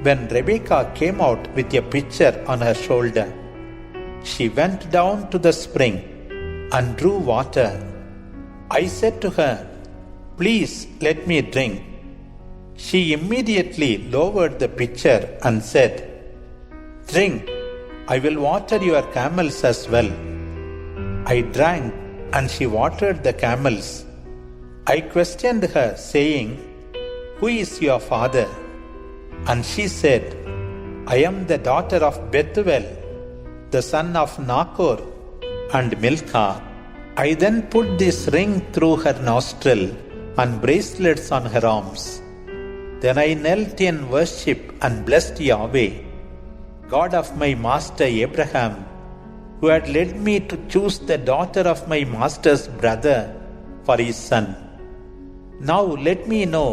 when Rebekah came out with a pitcher on her shoulder. She went down to the spring and drew water. I said to her, Please let me drink. She immediately lowered the pitcher and said, Drink, I will water your camels as well. I drank, and she watered the camels. I questioned her, saying, Who is your father? And she said, I am the daughter of Bethuel, the son of Nachor and Milcah. I then put this ring through her nostril and bracelets on her arms. Then I knelt in worship and blessed Yahweh, God of my master Abraham, who had led me to choose the daughter of my master's brother for his son. Now let me know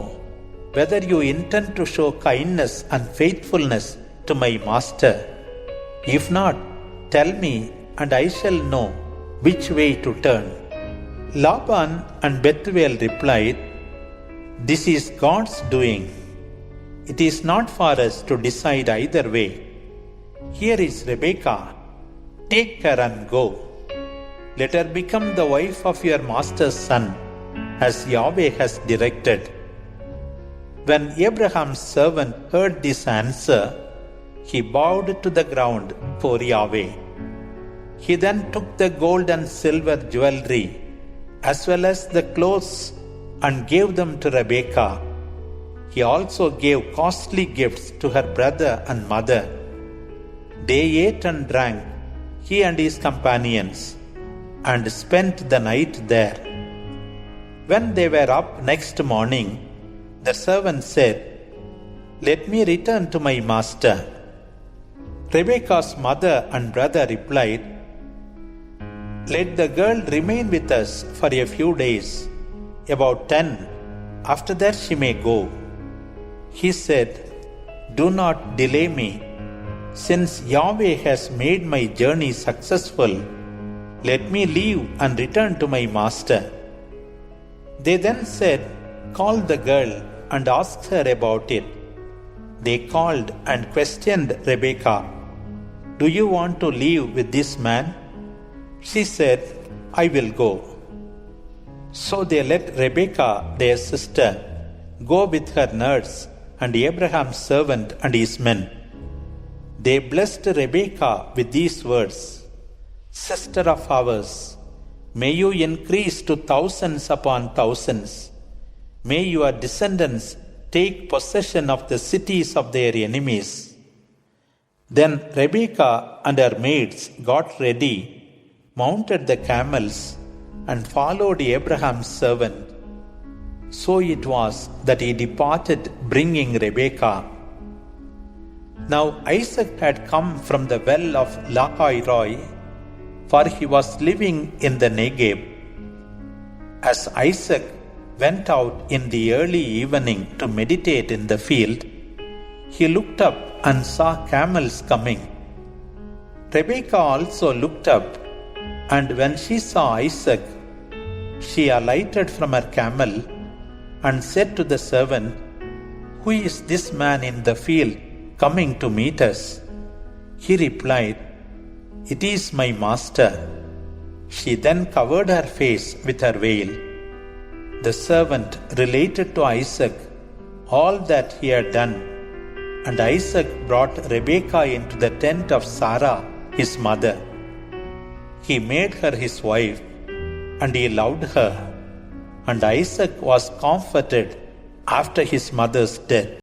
whether you intend to show kindness and faithfulness to my master. If not, tell me, and I shall know which way to turn. Laban and Bethuel replied, This is God's doing. It is not for us to decide either way. Here is Rebekah. Take her and go. Let her become the wife of your master's son, as Yahweh has directed. When Abraham's servant heard this answer, he bowed to the ground before Yahweh. He then took the gold and silver jewelry, as well as the clothes, and gave them to Rebekah. He also gave costly gifts to her brother and mother. They ate and drank, he and his companions, and spent the night there. When they were up next morning, the servant said, Let me return to my master. Rebekah's mother and brother replied, Let the girl remain with us for a few days, about 10. After that she may go. He said, Do not delay me. Since Yahweh has made my journey successful, Let me leave and return to my master. They then said, Call the girl and ask her about it. They called and questioned Rebekah. Do you want to live with this man? She said, I will go. So they let Rebekah, their sister, go with her nurse and Abraham's servant and his men. They blessed Rebekah with these words, Sister of ours, may you increase to thousands upon thousands. May your descendants take possession of the cities of their enemies. Then Rebekah and her maids got ready, mounted the camels, and followed Abraham's servant. So it was that he departed, bringing Rebekah. Now Isaac had come from the well of Lahai-roi, for he was living in the Negeb. As Isaac went out in the early evening to meditate in the field, he looked up and saw camels coming. Rebekah also looked up, and when she saw Isaac, she alighted from her camel and said to the servant, Who is this man in the field coming to meet us? He replied, It is my master. She then covered her face with her veil. The servant related to Isaac all that he had done, and Isaac brought Rebekah into the tent of Sarah, his mother. He made her his wife, and he loved her, and Isaac was comforted after his mother's death.